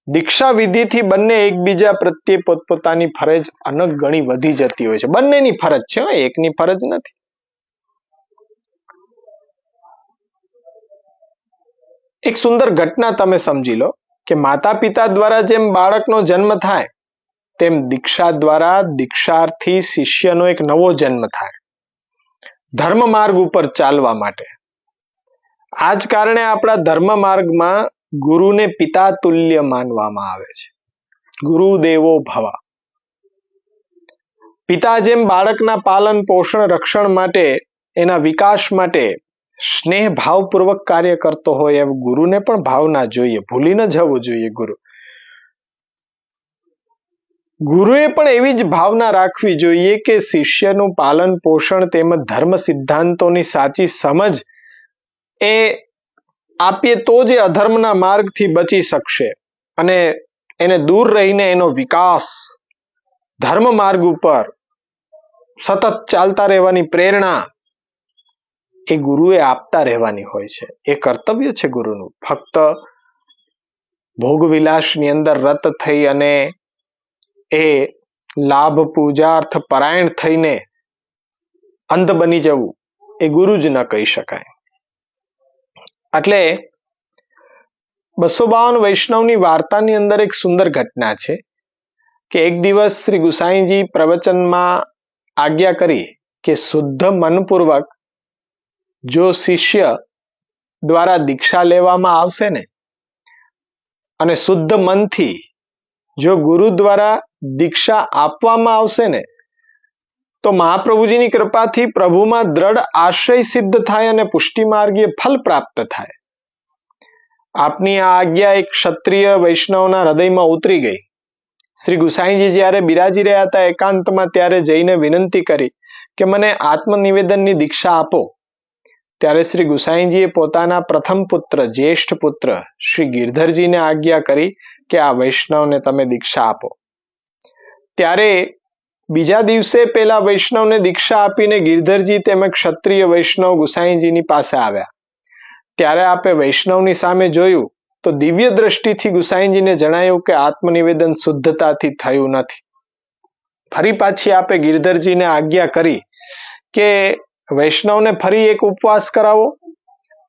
દીક્ષા વિધિથી બંને એકબીજા પ્રત્યે પોતપોતાની ફરજ અનેક ગણી વધી જતી હોય છે. બંનેની ફરજ છે, એકની ફરજ નથી. એક સુંદર ઘટના તમે સમજી લો કે માતા પિતા દ્વારા જેમ બાળકનો જન્મ થાય તેમ દીક્ષા દ્વારા દીક્ષાર્થી શિષ્યનો એક નવો જન્મ થાય, ધર્મ માર્ગ ઉપર ચાલવા માટે. આ જ કારણે આપણા ધર્મ માર્ગમાં ગુરુને પિતા તુલ્ય માનવામાં આવે છે. ગુરુ દેવો ભવ. પિતા જેમ બાળકના પાલન પોષણ રક્ષણ માટે, એના વિકાસ માટે સ્નેહ ભાવપૂર્વક કાર્ય કરતો હોય એમ ગુરુને પણ ભાવના જોઈએ, ભૂલી ન જવું જોઈએ. ગુરુએ પણ એવી જ ભાવના રાખવી જોઈએ કે શિષ્યનું પાલન પોષણ તેમજ ધર્મ સિદ્ધાંતોની સાચી સમજ એ આપીએ તો જ અધર્મના માર્ગથી બચી શકશે, અને એને દૂર રહીને એનો વિકાસ ધર્મ માર્ગ ઉપર સતત ચાલતા રહેવાની પ્રેરણા એ ગુરુએ આપતા રહેવાની હોય છે. એ કર્તવ્ય છે ગુરુનું. ફક્ત ભોગવિલાસની અંદર રત થઈ અને એ લાભ પૂજાર્થ પરાયણ થઈને અંધ બની જવું એ ગુરુ જ ન કહી શકાય. એટલે 252 વૈષ્ણવની વાર્તાની અંદર એક સુંદર ઘટના છે કે એક દિવસ શ્રી ગુસાઈજી પ્રવચનમાં આજ્ઞા કરી કે શુદ્ધ મનપૂર્વક જો શિષ્ય દ્વારા દીક્ષા લેવામાં આવશે ને, અને શુદ્ધ મનથી જો ગુરુ દ્વારા દીક્ષા આપવામાં આવશે ને, તો મહાપ્રભુજીની કૃપાથી પ્રભુમાં દ્રઢ આશ્રય સિદ્ધ થાય અને પુષ્ટિ માર્ગીય ફલ પ્રાપ્ત થાય. આપની આ આજ્ઞા એક ક્ષત્રિય વૈષ્ણવના હૃદયમાં ઉતરી ગઈ. શ્રી ગુસાઈજી જ્યારે બિરાજી રહ્યા હતા એકાંતમાં, ત્યારે જઈને વિનંતી કરી કે મને આત્મનિવેદનની દીક્ષા આપો. ત્યારે શ્રી ગુસાઈજીએ પોતાના પ્રથમ પુત્ર, જ્યેષ્ઠ પુત્ર શ્રી ગિરધરજીને આજ્ઞા કરી કે આ વૈષ્ણવને તમે દીક્ષા આપો. ત્યારે બીજા દિવસે પેલા વૈષ્ણવને દીક્ષા આપીને ગિરધરજી તેમજ ક્ષત્રિય વૈષ્ણવ ગુસાઈજીની પાસે આવ્યા. ત્યારે આપે વૈષ્ણવની સામે જોયું તો દિવ્ય દ્રષ્ટિથી ગુસાઈજીને જણાયું કે આત્મનિવેદન શુદ્ધતાથી થયું નથી. ફરી પાછી આપે ગિરધરજીને આજ્ઞા કરી કે વૈષ્ણવને ફરી એક ઉપવાસ કરાવો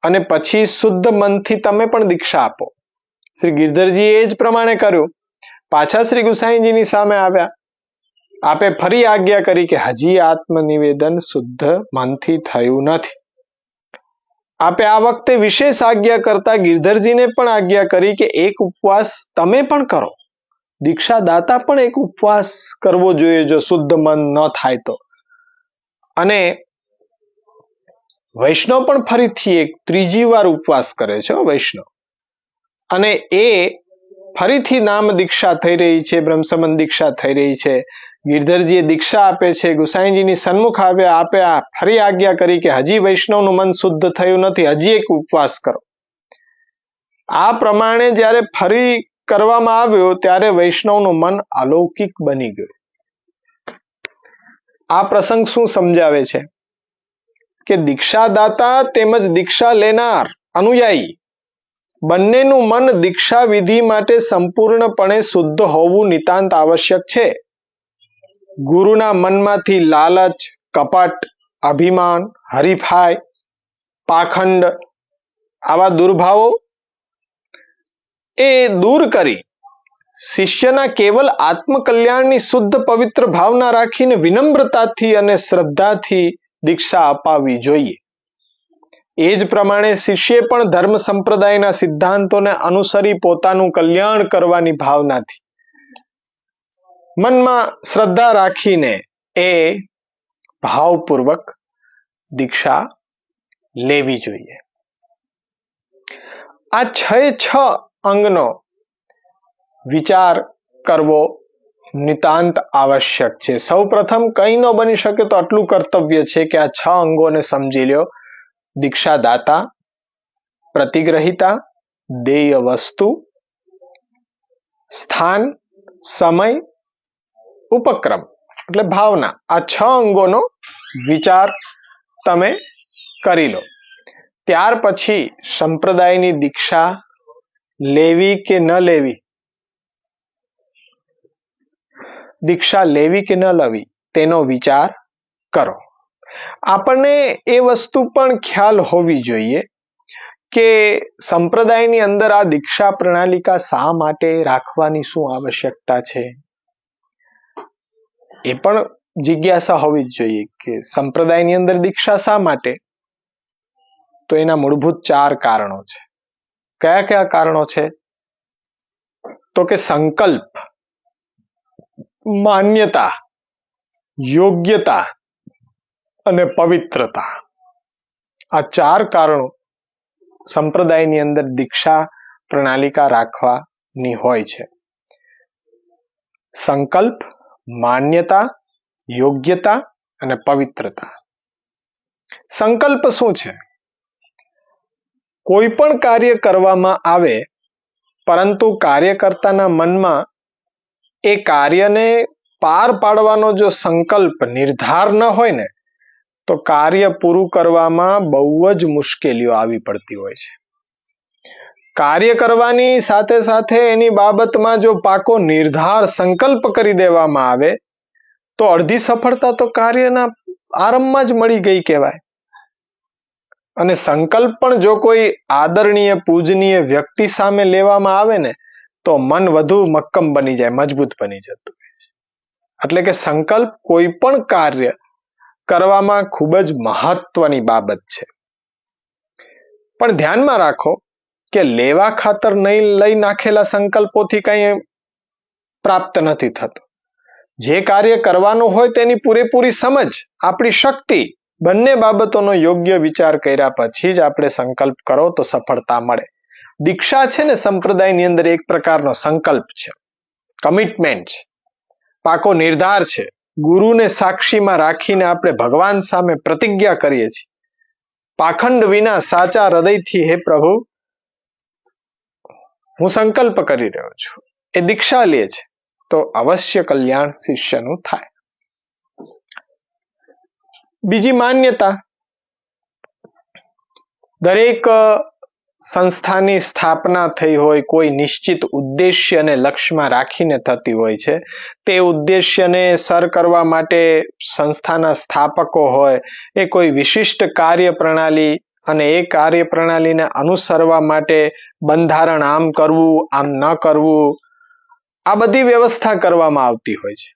અને પછી શુદ્ધ મનથી તમે પણ દીક્ષા આપો. શ્રી ગિરધરજીએ એ જ પ્રમાણે કર્યું. પાછા શ્રી ગુસાઈજીની સામે આવ્યા. આપે ફરી આજ્ઞા કરી કે હજી આત્મનિવેદન શુદ્ધ મનથી થયું નથી. આપે આ વખતે વિશેષ આજ્ઞા કરતા ગિરધરજીને પણ આજ્ઞા કરી કે એક ઉપવાસ તમે પણ કરો. દીક્ષાદાતા પણ એક ઉપવાસ કરવો જોઈએ જો શુદ્ધ મન ન થાય તો. અને વૈષ્ણવ પણ ફરીથી એક ત્રીજી વાર ઉપવાસ કરે છે વૈષ્ણવ, અને એ ફરીથી નામ દીક્ષા થઈ રહી છે, બ્રહ્મસંબંધ દીક્ષા થઈ રહી છે. ગિરધરજીએ દીક્ષા આપે છે, ગુસાઈજીની સન્મુખ આપે ફરી આજ્ઞા કરી કે હજી વૈષ્ણવનું મન શુદ્ધ થયું નથી, હજી એક ઉપવાસ કરો. આ પ્રમાણે જ્યારે ફરી કરવામાં આવ્યો ત્યારે વૈષ્ણવનું મન અલૌકિક બની ગયું. આ પ્રસંગ શું સમજાવે છે કે દીક્ષાદાતા તેમજ દીક્ષા લેનાર અનુયાયી બંનેનું મન દીક્ષા વિધિ માટે સંપૂર્ણપણે શુદ્ધ હોવું નિતાંત આવશ્યક છે. ગુરુના મનમાંથી લાલચ, કપટ, અભિમાન, હરીફાઈ, પાખંડ આવા દુર્ભાવો એ દૂર કરી શિષ્યના કેવલ આત્મકલ્યાણની શુદ્ધ પવિત્ર ભાવના રાખીને વિનમ્રતાથી અને શ્રદ્ધાથી દીક્ષા અપાવવી જોઈએ. એ જ પ્રમાણે શિષ્ય પણ ધર્મ સંપ્રદાયના સિદ્ધાંતોને અનુસરી પોતાનું કલ્યાણ કરવાની ભાવનાથી મનમાં શ્રદ્ધા રાખીને એ ભાવપૂર્વક દીક્ષા લેવી જોઈએ. આ 6 અંગનો વિચાર કરવો નિતાંત આવશ્યક છે. સૌ પ્રથમ કંઈ ન બની શકે તો આટલું કર્તવ્ય છે કે આ 6 અંગોને સમજી લ્યો. દીક્ષાદાતા, પ્રતિગ્રહિતા, દેય વસ્તુ, સ્થાન, સમય, ઉપક્રમ એટલે ભાવના. આ 6 અંગોનો વિચાર તમે કરી લો. ત્યાર પછી સંપ્રદાયની દીક્ષા લેવી કે ન લેવી, દીક્ષા લેવી કે ન લેવી તેનો વિચાર કરો. આપણને એ વસ્તુ પણ ખ્યાલ હોવી જોઈએ કે સંપ્રદાયની અંદર આ દીક્ષા પ્રણાલિકા શા માટે રાખવાની શું આવશ્યકતા છે. એ પણ જિજ્ઞાસા હોવી જ જોઈએ કે સંપ્રદાયની અંદર દીક્ષા શા માટે. તો એના મૂળભૂત 4 કારણો છે. કયા કયા કારણો છે? તો કે સંકલ્પ, માન્યતા, યોગ્યતા અને પવિત્રતા. આ 4 કારણો સંપ્રદાયની અંદર દીક્ષા પ્રણાલિકા રાખવાની હોય છે. સંકલ્પ, માન્યતા, યોગ્યતા અને પવિત્રતા. સંકલ્પ શું છે? કોઈ પણ કાર્ય કરવામાં આવે પરંતુ કાર્યકર્તાના મનમાં એ કાર્યને પાર પાડવાનો જો સંકલ્પ, નિર્ધાર ન હોય ને તો કાર્ય પૂરું કરવામાં બહુ જ મુશ્કેલીઓ આવી પડતી હોય છે. કાર્ય કરવાની સાથે સાથે એની બાબતમાં જો પાકો નિર્ધાર, સંકલ્પ કરી દેવામાં આવે તો અડધી સફળતા તો કાર્યના આરંભમાં જ મળી ગઈ કહેવાય. અને સંકલ્પ પણ જો કોઈ આદરણીય, પૂજનીય વ્યક્તિ સામે લેવામાં આવે ને તો મન વધુ મક્કમ બની જાય, મજબૂત બની જતું હોય છે. એટલે કે સંકલ્પ કોઈ પણ કાર્ય કરવામાં ખૂબ જ મહત્વની બાબત છે. પણ ધ્યાનમાં રાખો કે લેવા ખાતર નહીં લઈ નાખેલા સંકલ્પોથી કંઈ પ્રાપ્ત નથી થતું. જે કાર્ય કરવાનું હોય તેની પૂરેપૂરી સમજ, આપણી શક્તિ, બંને બાબતોનો યોગ્ય વિચાર કર્યા પછી જ આપણે સંકલ્પ કરો તો સફળતા મળે. દીક્ષા છે ને સંપ્રદાયની અંદર એક પ્રકારનો સંકલ્પ છે, કમિટમેન્ટ છે, પાકો નિર્ધાર છે. ગુરુને સાક્ષીમાં રાખીને આપણે ભગવાન સામે પ્રતિજ્ઞા કરીએ છીએ, પાખંડ વિના સાચા હૃદયથી, હે પ્રભુ હું સંકલ્પ કરી રહ્યો છું. એ દીક્ષા લે છે તો અવશ્ય કલ્યાણ શિષ્યનું થાય. બીજી માન્યતા. દરેક સંસ્થાની સ્થાપના થઈ હોય કોઈ નિશ્ચિત ઉદ્દેશ્ય અને લક્ષ્યમાં રાખીને થતી હોય છે. તે ઉદ્દેશ્યને સર કરવા માટે સંસ્થાના સ્થાપકો હોય એ કોઈ વિશિષ્ટ કાર્ય પ્રણાલી અને એ કાર્ય પ્રણાલીને અનુસરવા માટે બંધારણ આમ કરવું, આમ ન કરવું, આ બધી વ્યવસ્થા કરવામાં આવતી હોય છે.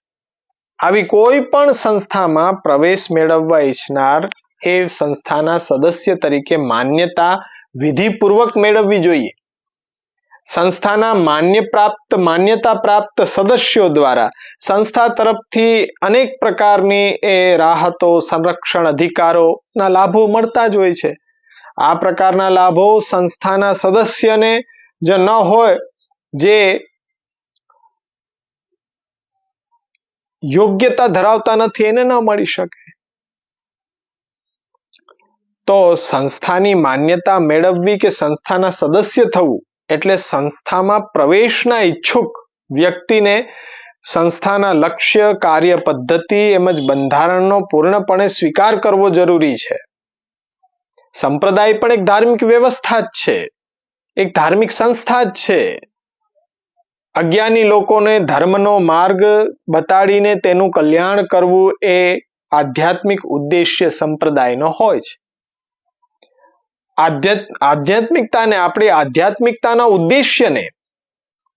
આવી કોઈ પણ સંસ્થામાં પ્રવેશ મેળવવા ઈચ્છનાર એ સંસ્થાના સદસ્ય તરીકે માન્યતા વિધિપૂર્વક મેળવવી જોઈએ. સંસ્થાના માન્યતા પ્રાપ્ત સદસ્યો દ્વારા સંસ્થા તરફથી અનેક પ્રકારની એ રાહતો, સંરક્ષણ, અધિકારોના લાભો મળતા જ હોય છે. આ પ્રકારના લાભો સંસ્થાના સદસ્યને જો ન હોય, જે યોગ્યતા ધરાવતા નથી, એને ન મળી શકે. તો સંસ્થાની માન્યતા મેળવવી કે સંસ્થાના સદસ્ય થવું એટલે સંસ્થામાં પ્રવેશના ઈચ્છુક વ્યક્તિને સંસ્થાના લક્ષ્ય, કાર્ય પદ્ધતિ એમજ બંધારણનો પૂર્ણપણે સ્વીકાર કરવો જરૂરી છે. સંપ્રદાય પણ એક ધાર્મિક વ્યવસ્થા જ છે, એક ધાર્મિક સંસ્થા જ છે. અજ્ઞાની લોકોને ધર્મનો માર્ગ બતાડીને તેનું કલ્યાણ કરવું એ આધ્યાત્મિક ઉદ્દેશ્ય સંપ્રદાયનો હોય છે. આધ્યાત્મિકતાને, આપણી આધ્યાત્મિકતાના ઉદ્દેશ્યને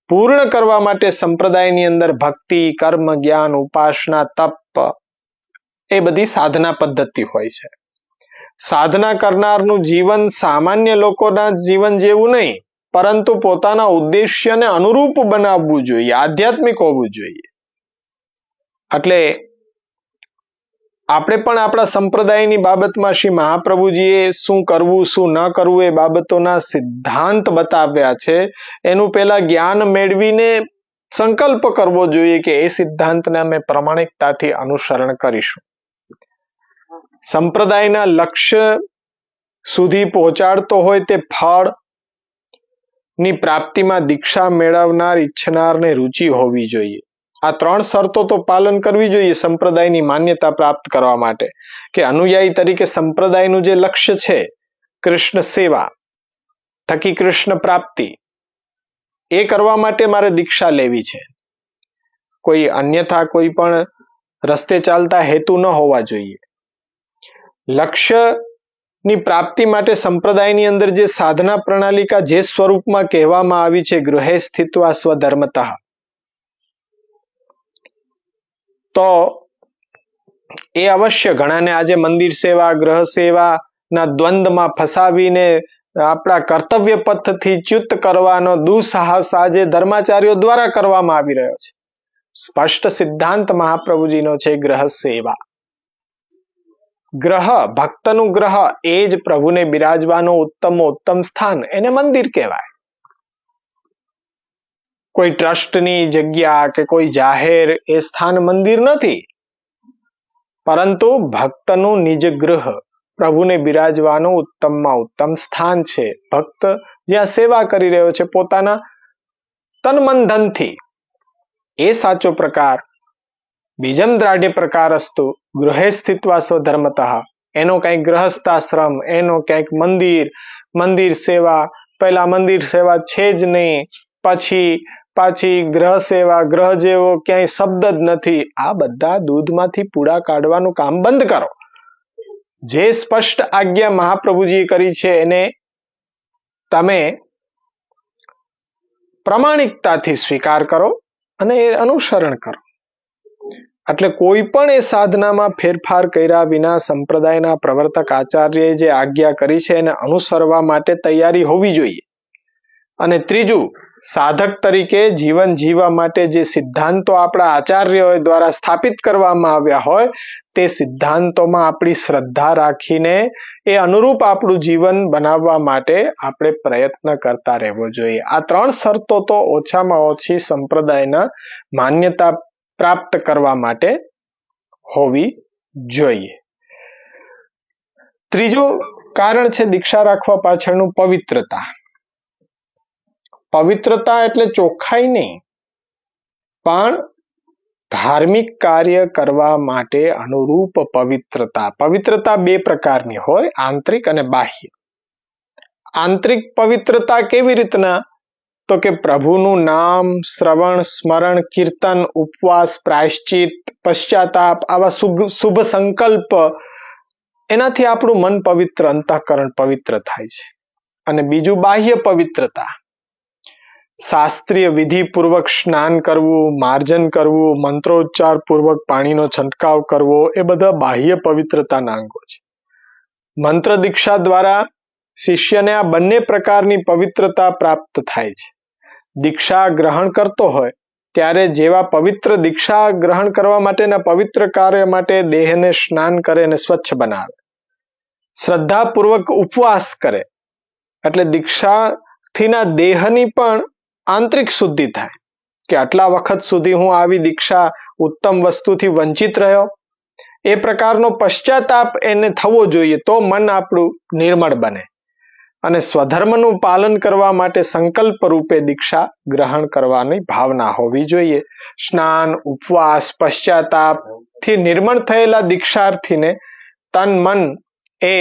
પૂર્ણ કરવા માટે સંપ્રદાયની અંદર ભક્તિ, કર્મ, જ્ઞાન, ઉપાસના, તપ એ બધી સાધના પદ્ધતિ હોય છે. સાધના કરનારનું જીવન સામાન્ય લોકોના જીવન જેવું નહીં, પરંતુ પોતાના ઉદ્દેશ્યને અનુરૂપ બનાવવું જોઈએ, આધ્યાત્મિક હોવું જોઈએ. એટલે આપણે પણ આપણા સંપ્રદાયની બાબતમાં શ્રી મહાપ્રભુજીએ શું કરવું, શું ન કરવું એ બાબતોના સિદ્ધાંત બતાવ્યા છે. એનું પહેલા જ્ઞાન મેળવીને સંકલ્પ કરવો જોઈએ કે એ સિદ્ધાંતને અમે પ્રામાણિકતાથી અનુસરણ કરીશું. સંપ્રદાયના લક્ષ્ય સુધી પહોંચાડતો હોય તે ફળ ની પ્રાપ્તિમાં દીક્ષા મેળવનાર ઈચ્છનારને રુચિ હોવી જોઈએ. આ 3 શરતો તો પાલન કરવી જોઈએ સંપ્રદાયની માન્યતા પ્રાપ્ત કરવા માટે, કે અનુયાયી તરીકે સંપ્રદાયનું જે લક્ષ્ય છે કૃષ્ણ સેવા થકી કૃષ્ણ પ્રાપ્તિ, એ કરવા માટે મારે દીક્ષા લેવી છે. કોઈ અન્યથા કોઈ પણ રસ્તે ચાલતા હેતુ ન હોવા જોઈએ. લક્ષ્યની પ્રાપ્તિ માટે સંપ્રદાયની અંદર જે સાધના પ્રણાલિકા જે સ્વરૂપમાં કહેવામાં આવી છે, ગૃહે સ્થિત્વા સ્વધર્મતઃ, તો એ અવશ્ય ઘણાને આજે મંદિર સેવા, ગ્રહ સેવાના દ્વંદમાં ફસાવીને આપણા કર્તવ્ય પથથી ચ્યુત કરવાનો દુઃસાહસ આજે ધર્માચાર્યો દ્વારા કરવામાં આવી રહ્યો છે. સ્પષ્ટ સિદ્ધાંત મહાપ્રભુજીનો છે ગ્રહ સેવા. ગ્રહ, ભક્તનું ગ્રહ એ જ પ્રભુને બિરાજવાનું ઉત્તમ સ્થાન, એને મંદિર કહેવાય. કોઈ ટ્રસ્ટની જગ્યા કે કોઈ જાહેર એ સ્થાન મંદિર નથી, પરંતુ ભક્તનું નિજ ગૃહ, પ્રભુને બિરાજવાનું ઉત્તમમાં ઉત્તમ સ્થાન છે. ભક્ત જ્યાં સેવા કરી રહ્યો છે પોતાના તન મન ધનથી, એ સાચો પ્રકાર. બીજમ દ્રાઢ્ય પ્રકાર અસ્તુ ગૃહે સ્થિત્વા સ્વધર્મતઃ, એનો કંઈક ગ્રહસ્થાશ્રમ, એનો કંઈક મંદિર સેવા, પહેલા મંદિર સેવા છે જ નહીં, પાછી ગ્રહ સેવા, ગ્રહ જેવો ક્યાંય શબ્દ જ નથી. આ બધા દૂધમાંથી પૂડા કાઢવાનું કામ બંધ કરો. જે સ્પષ્ટ આજ્ઞા મહાપ્રભુજીએ કરી છે એને તમે પ્રામાણિકતાથી સ્વીકાર કરો અને એ અનુસરણ કરો. એટલે કોઈ પણ એ સાધનામાં ફેરફાર કર્યા વિના સંપ્રદાયના પ્રવર્તક આચાર્યએ જે આજ્ઞા કરી છે એને અનુસરવા માટે તૈયારી હોવી જોઈએ. અને ત્રીજું, સાધક તરીકે જીવન જીવવા માટે જે સિદ્ધાંતો આપણા આચાર્યો દ્વારા સ્થાપિત કરવામાં આવ્યા હોય, તે સિદ્ધાંતોમાં આપણી શ્રદ્ધા રાખીને એ અનુરૂપ આપણું જીવન બનાવવા માટે આપણે પ્રયત્ન કરતા રહેવો જોઈએ. આ 3 શરતો તો ઓછામાં ઓછી સંપ્રદાયના માન્યતા પ્રાપ્ત કરવા માટે હોવી જોઈએ. ત્રીજું કારણ છે દીક્ષા રાખવા પાછળનું પવિત્રતા. પવિત્રતા એટલે ચોખ્ખાઈ નહીં, પણ ધાર્મિક કાર્ય કરવા માટે અનુરૂપ પવિત્રતા. પવિત્રતા 2 પ્રકારની હોય, આંતરિક અને બાહ્ય. આંતરિક પવિત્રતા કેવી રીતના? તો કે પ્રભુનું નામ, શ્રવણ, સ્મરણ, કીર્તન, ઉપવાસ, પ્રાયશ્ચિત, પશ્ચાતાપ, આવા શુભ સંકલ્પ, એનાથી આપણું મન પવિત્ર, અંતઃકરણ પવિત્ર થાય છે. અને બીજું બાહ્ય પવિત્રતા, શાસ્ત્રીય વિધિપૂર્વક સ્નાન કરવું, માર્જન કરવું, મંત્રોચ્ચાર પૂર્વક પાણીનો છંટકાવ કરવો, એ બધા બાહ્ય પવિત્રતાના અંગો છે. મંત્ર દીક્ષા દ્વારા શિષ્યને આ બંને પ્રકારની પવિત્રતા પ્રાપ્ત થાય છે. દીક્ષા ગ્રહણ કરતો હોય ત્યારે જેવા પવિત્ર દીક્ષા ગ્રહણ કરવા માટેના પવિત્ર કાર્ય માટે દેહને સ્નાન કરે અને સ્વચ્છ બનાવે, શ્રદ્ધાપૂર્વક ઉપવાસ કરે, એટલે દીક્ષાથીના દેહની પણ આંતરિક શુદ્ધિ થાય કે આટલા વખત સુધી હું આવી દીક્ષા ઉત્તમ વસ્તુથી વંચિત રહ્યો, એ પ્રકારનો પશ્ચાતાપ એને થવો જોઈએ, તો મન આપણું નિર્મળ બને અને સ્વધર્મનું પાલન કરવા માટે સંકલ્પ રૂપે દીક્ષા ગ્રહણ કરવાની ભાવના હોવી જોઈએ. સ્નાન, ઉપવાસ, પશ્ચાતાપથી નિર્મળ થયેલા દીક્ષાર્થીને તન મન એ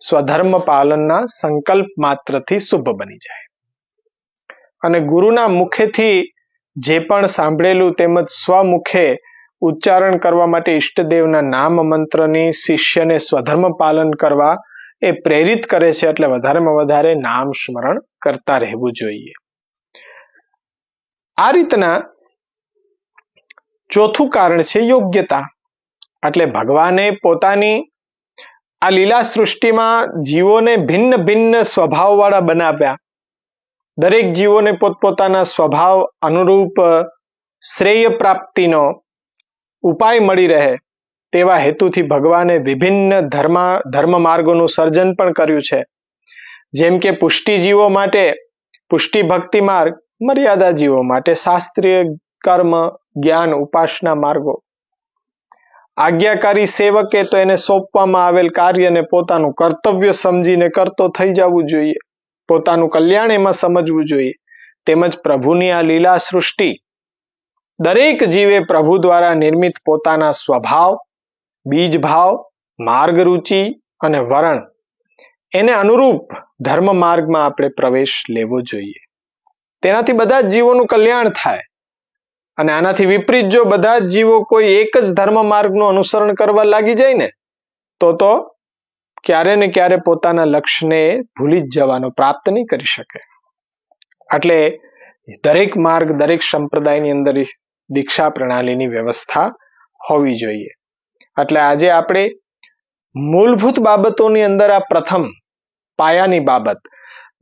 સ્વધર્મ પાલનના સંકલ્પ માત્રથી શુભ બની જાય અને ગુરુના મુખેથી જે પણ સાંભળેલું તેમજ સ્વમુખે ઉચ્ચારણ કરવા માટે ઈષ્ટદેવના નામ મંત્રની શિષ્યને સ્વધર્મ પાલન કરવા એ પ્રેરિત કરે છે. એટલે વધારેમાં વધારે નામ સ્મરણ કરતા રહેવું જોઈએ. આ રીતના ચોથું કારણ છે યોગ્યતા. એટલે ભગવાને પોતાની આ લીલા સૃષ્ટિમાં જીવોને ભિન્ન ભિન્ન સ્વભાવવાળા બનાવ્યા. દરેક જીવોને પોતપોતાના સ્વભાવ અનુરૂપ શ્રેય પ્રાપ્તિનો ઉપાય મળી રહે તેવા હેતુથી ભગવાને વિભિન્ન ધર્મ માર્ગોનું સર્જન પણ કર્યું છે. જેમ કે પુષ્ટિ જીવો માટે પુષ્ટિ ભક્તિ માર્ગ, મર્યાદા જીવો માટે શાસ્ત્રીય કર્મ, જ્ઞાન, ઉપાસના માર્ગો. આજ્ઞાકારી સેવકે તો એને સોંપવામાં આવેલ કાર્યને પોતાનું કર્તવ્ય સમજીને કરતો થઈ જવું જોઈએ, પોતાનું કલ્યાણ એમાં સમજવું જોઈએ. તેમજ પ્રભુની આ લીલા સૃષ્ટિ દરેક જીવે પ્રભુ દ્વારા નિર્મિત પોતાના સ્વભાવ, બીજ ભાવ, માર્ગ રુચિ અને વરણ એને અનુરૂપ ધર્મ માર્ગમાં આપણે પ્રવેશ લેવો જોઈએ. તેનાથી બધા જ જીવોનું કલ્યાણ થાય અને આનાથી વિપરીત જો બધા જ જીવો કોઈ એક જ ધર્મ માર્ગનું અનુસરણ કરવા લાગી જાય ને તો ક્યારે ને ક્યારે પોતાના લક્ષ્યને ભૂલી જ જવાનો, પ્રાપ્ત નહીં કરી શકે. એટલે દરેક માર્ગ, દરેક સંપ્રદાયની અંદર દીક્ષા પ્રણાલીની વ્યવસ્થા હોવી જોઈએ. એટલે આજે આપણે મૂળભૂત બાબતોની અંદર આ પ્રથમ પાયાની બાબત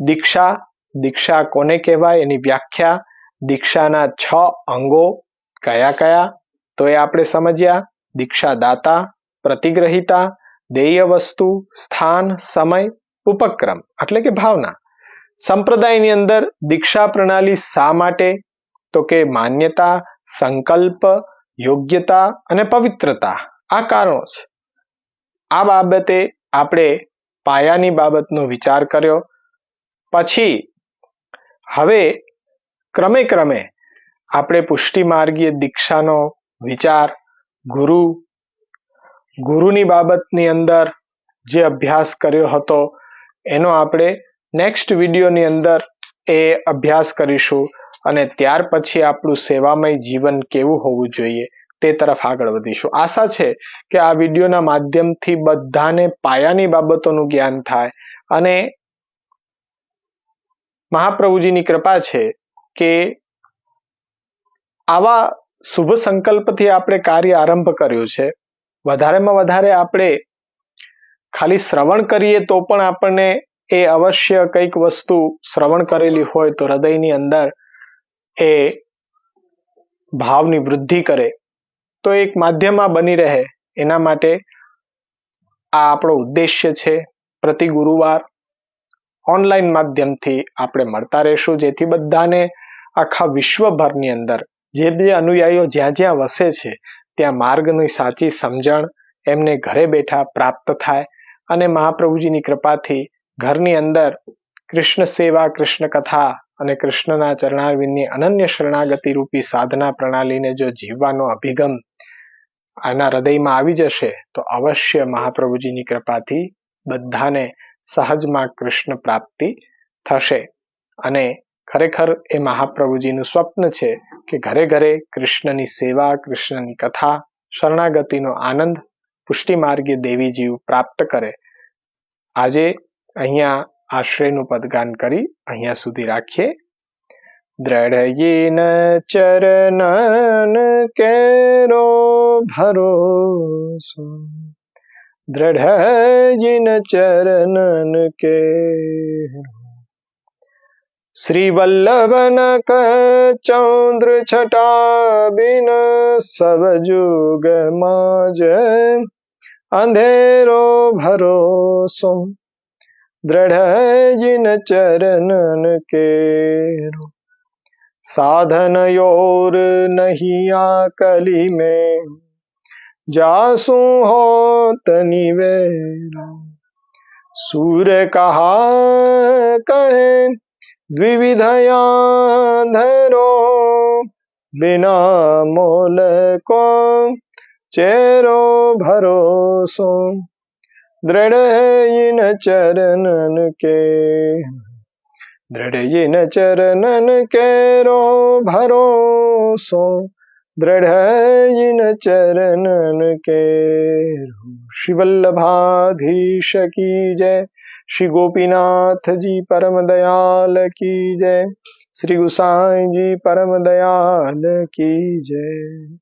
દીક્ષા, દીક્ષા કોને કહેવાય એની વ્યાખ્યા, દીક્ષાના 6 અંગો કયા કયા તો એ આપણે સમજ્યા. દીક્ષાદાતા, પ્રતિગ્રહિતા, દેય વસ્તુ, સ્થાન, સમય, ઉપક્રમ એટલે કે ભાવના. સંપ્રદાયની અંદર દીક્ષા પ્રણાલી શા માટે તો કે માન્યતા, સંકલ્પ, યોગ્યતા અને પવિત્રતા આ કારણો છે. આ બાબતે આપણે પાયાની બાબતનો વિચાર કર્યો. પછી હવે ક્રમે ક્રમે આપણે પુષ્ટિ માર્ગીય દીક્ષાનો વિચાર, ગુરુની બાબતની અંદર જે અભ્યાસ કર્યો હતો એનો આપણે નેક્સ્ટ વિડીયોની અંદર એ અભ્યાસ કરીશું અને ત્યાર પછી આપણું સેવામય જીવન કેવું હોવું જોઈએ તે તરફ આગળ વધીશું. આશા છે કે આ વિડીયોના માધ્યમથી બધાને પાયાની બાબતોનું જ્ઞાન થાય અને મહાપ્રભુજીની કૃપા છે કે આવા શુભ સંકલ્પથી આપણે કાર્ય આરંભ કર્યું છે. વધારેમાં વધારે આપણે ખાલી શ્રવણ કરીએ તો પણ આપણને એ અવશ્ય કંઈક વસ્તુ શ્રવણ કરેલી હોય તો હૃદયની અંદર એ ભાવની વૃદ્ધિ કરે તો એક માધ્યમમાં બની રહે. એના માટે આ આપણો ઉદ્દેશ્ય છે. પ્રતિ ગુરુવાર ઓનલાઈન માધ્યમથી આપણે મળતા રહીશું, જેથી બધાને આખા વિશ્વભરની અંદર જે અનુયાયીઓ જ્યાં જ્યાં વસે છે ત્યાં માર્ગની સાચી સમજણ એમને ઘરે બેઠા પ્રાપ્ત થાય અને મહાપ્રભુજીની કૃપાથી ઘરની અંદર કૃષ્ણ સેવા, કૃષ્ણ કથા અને કૃષ્ણના ચરણારવિંદની અનન્ય શરણાગતિ રૂપી સાધના પ્રણાલીને જો જીવવાનો અભિગમ આના હૃદયમાં આવી જશે તો અવશ્ય મહાપ્રભુજીની કૃપાથી બધાને સહજમાં કૃષ્ણ પ્રાપ્તિ થશે. અને ખરેખર એ મહાપ્રભુજીનું સ્વપ્ન છે કે ઘરે ઘરે કૃષ્ણની સેવા, કૃષ્ણની કથા, શરણાગતિનો આનંદ પુષ્ટિ માર્ગીય દેવી જીવ પ્રાપ્ત કરે. આજે અહીંયા આશ્રયનું પદગાન કરી અહીંયા સુધી રાખીએ. દ્રઢયિન ચરણન કેરો ભરોસો, દ્રઢયિન ચરણન કેરો श्री वल्लभन चौंद्र छटा बिन सब जुग माज अंधेरो भरोसो दृढ़ जिन चरणन केरो साधन योर नहीं आकली में जासु हो तनिवेरा सूर कहा कहे द्विविधया धरो बिना मोल को चेरो भरोसो दृढ़ इन चरणन के दृढ़ इन चरणन केरो भरोसो दृढ़ इन चरणन केरो। श्री वल्लभाधीश की जय। श्री गोपीनाथ जी परम दयाल की जय। श्री गुसाई जी परम दयाल की जय।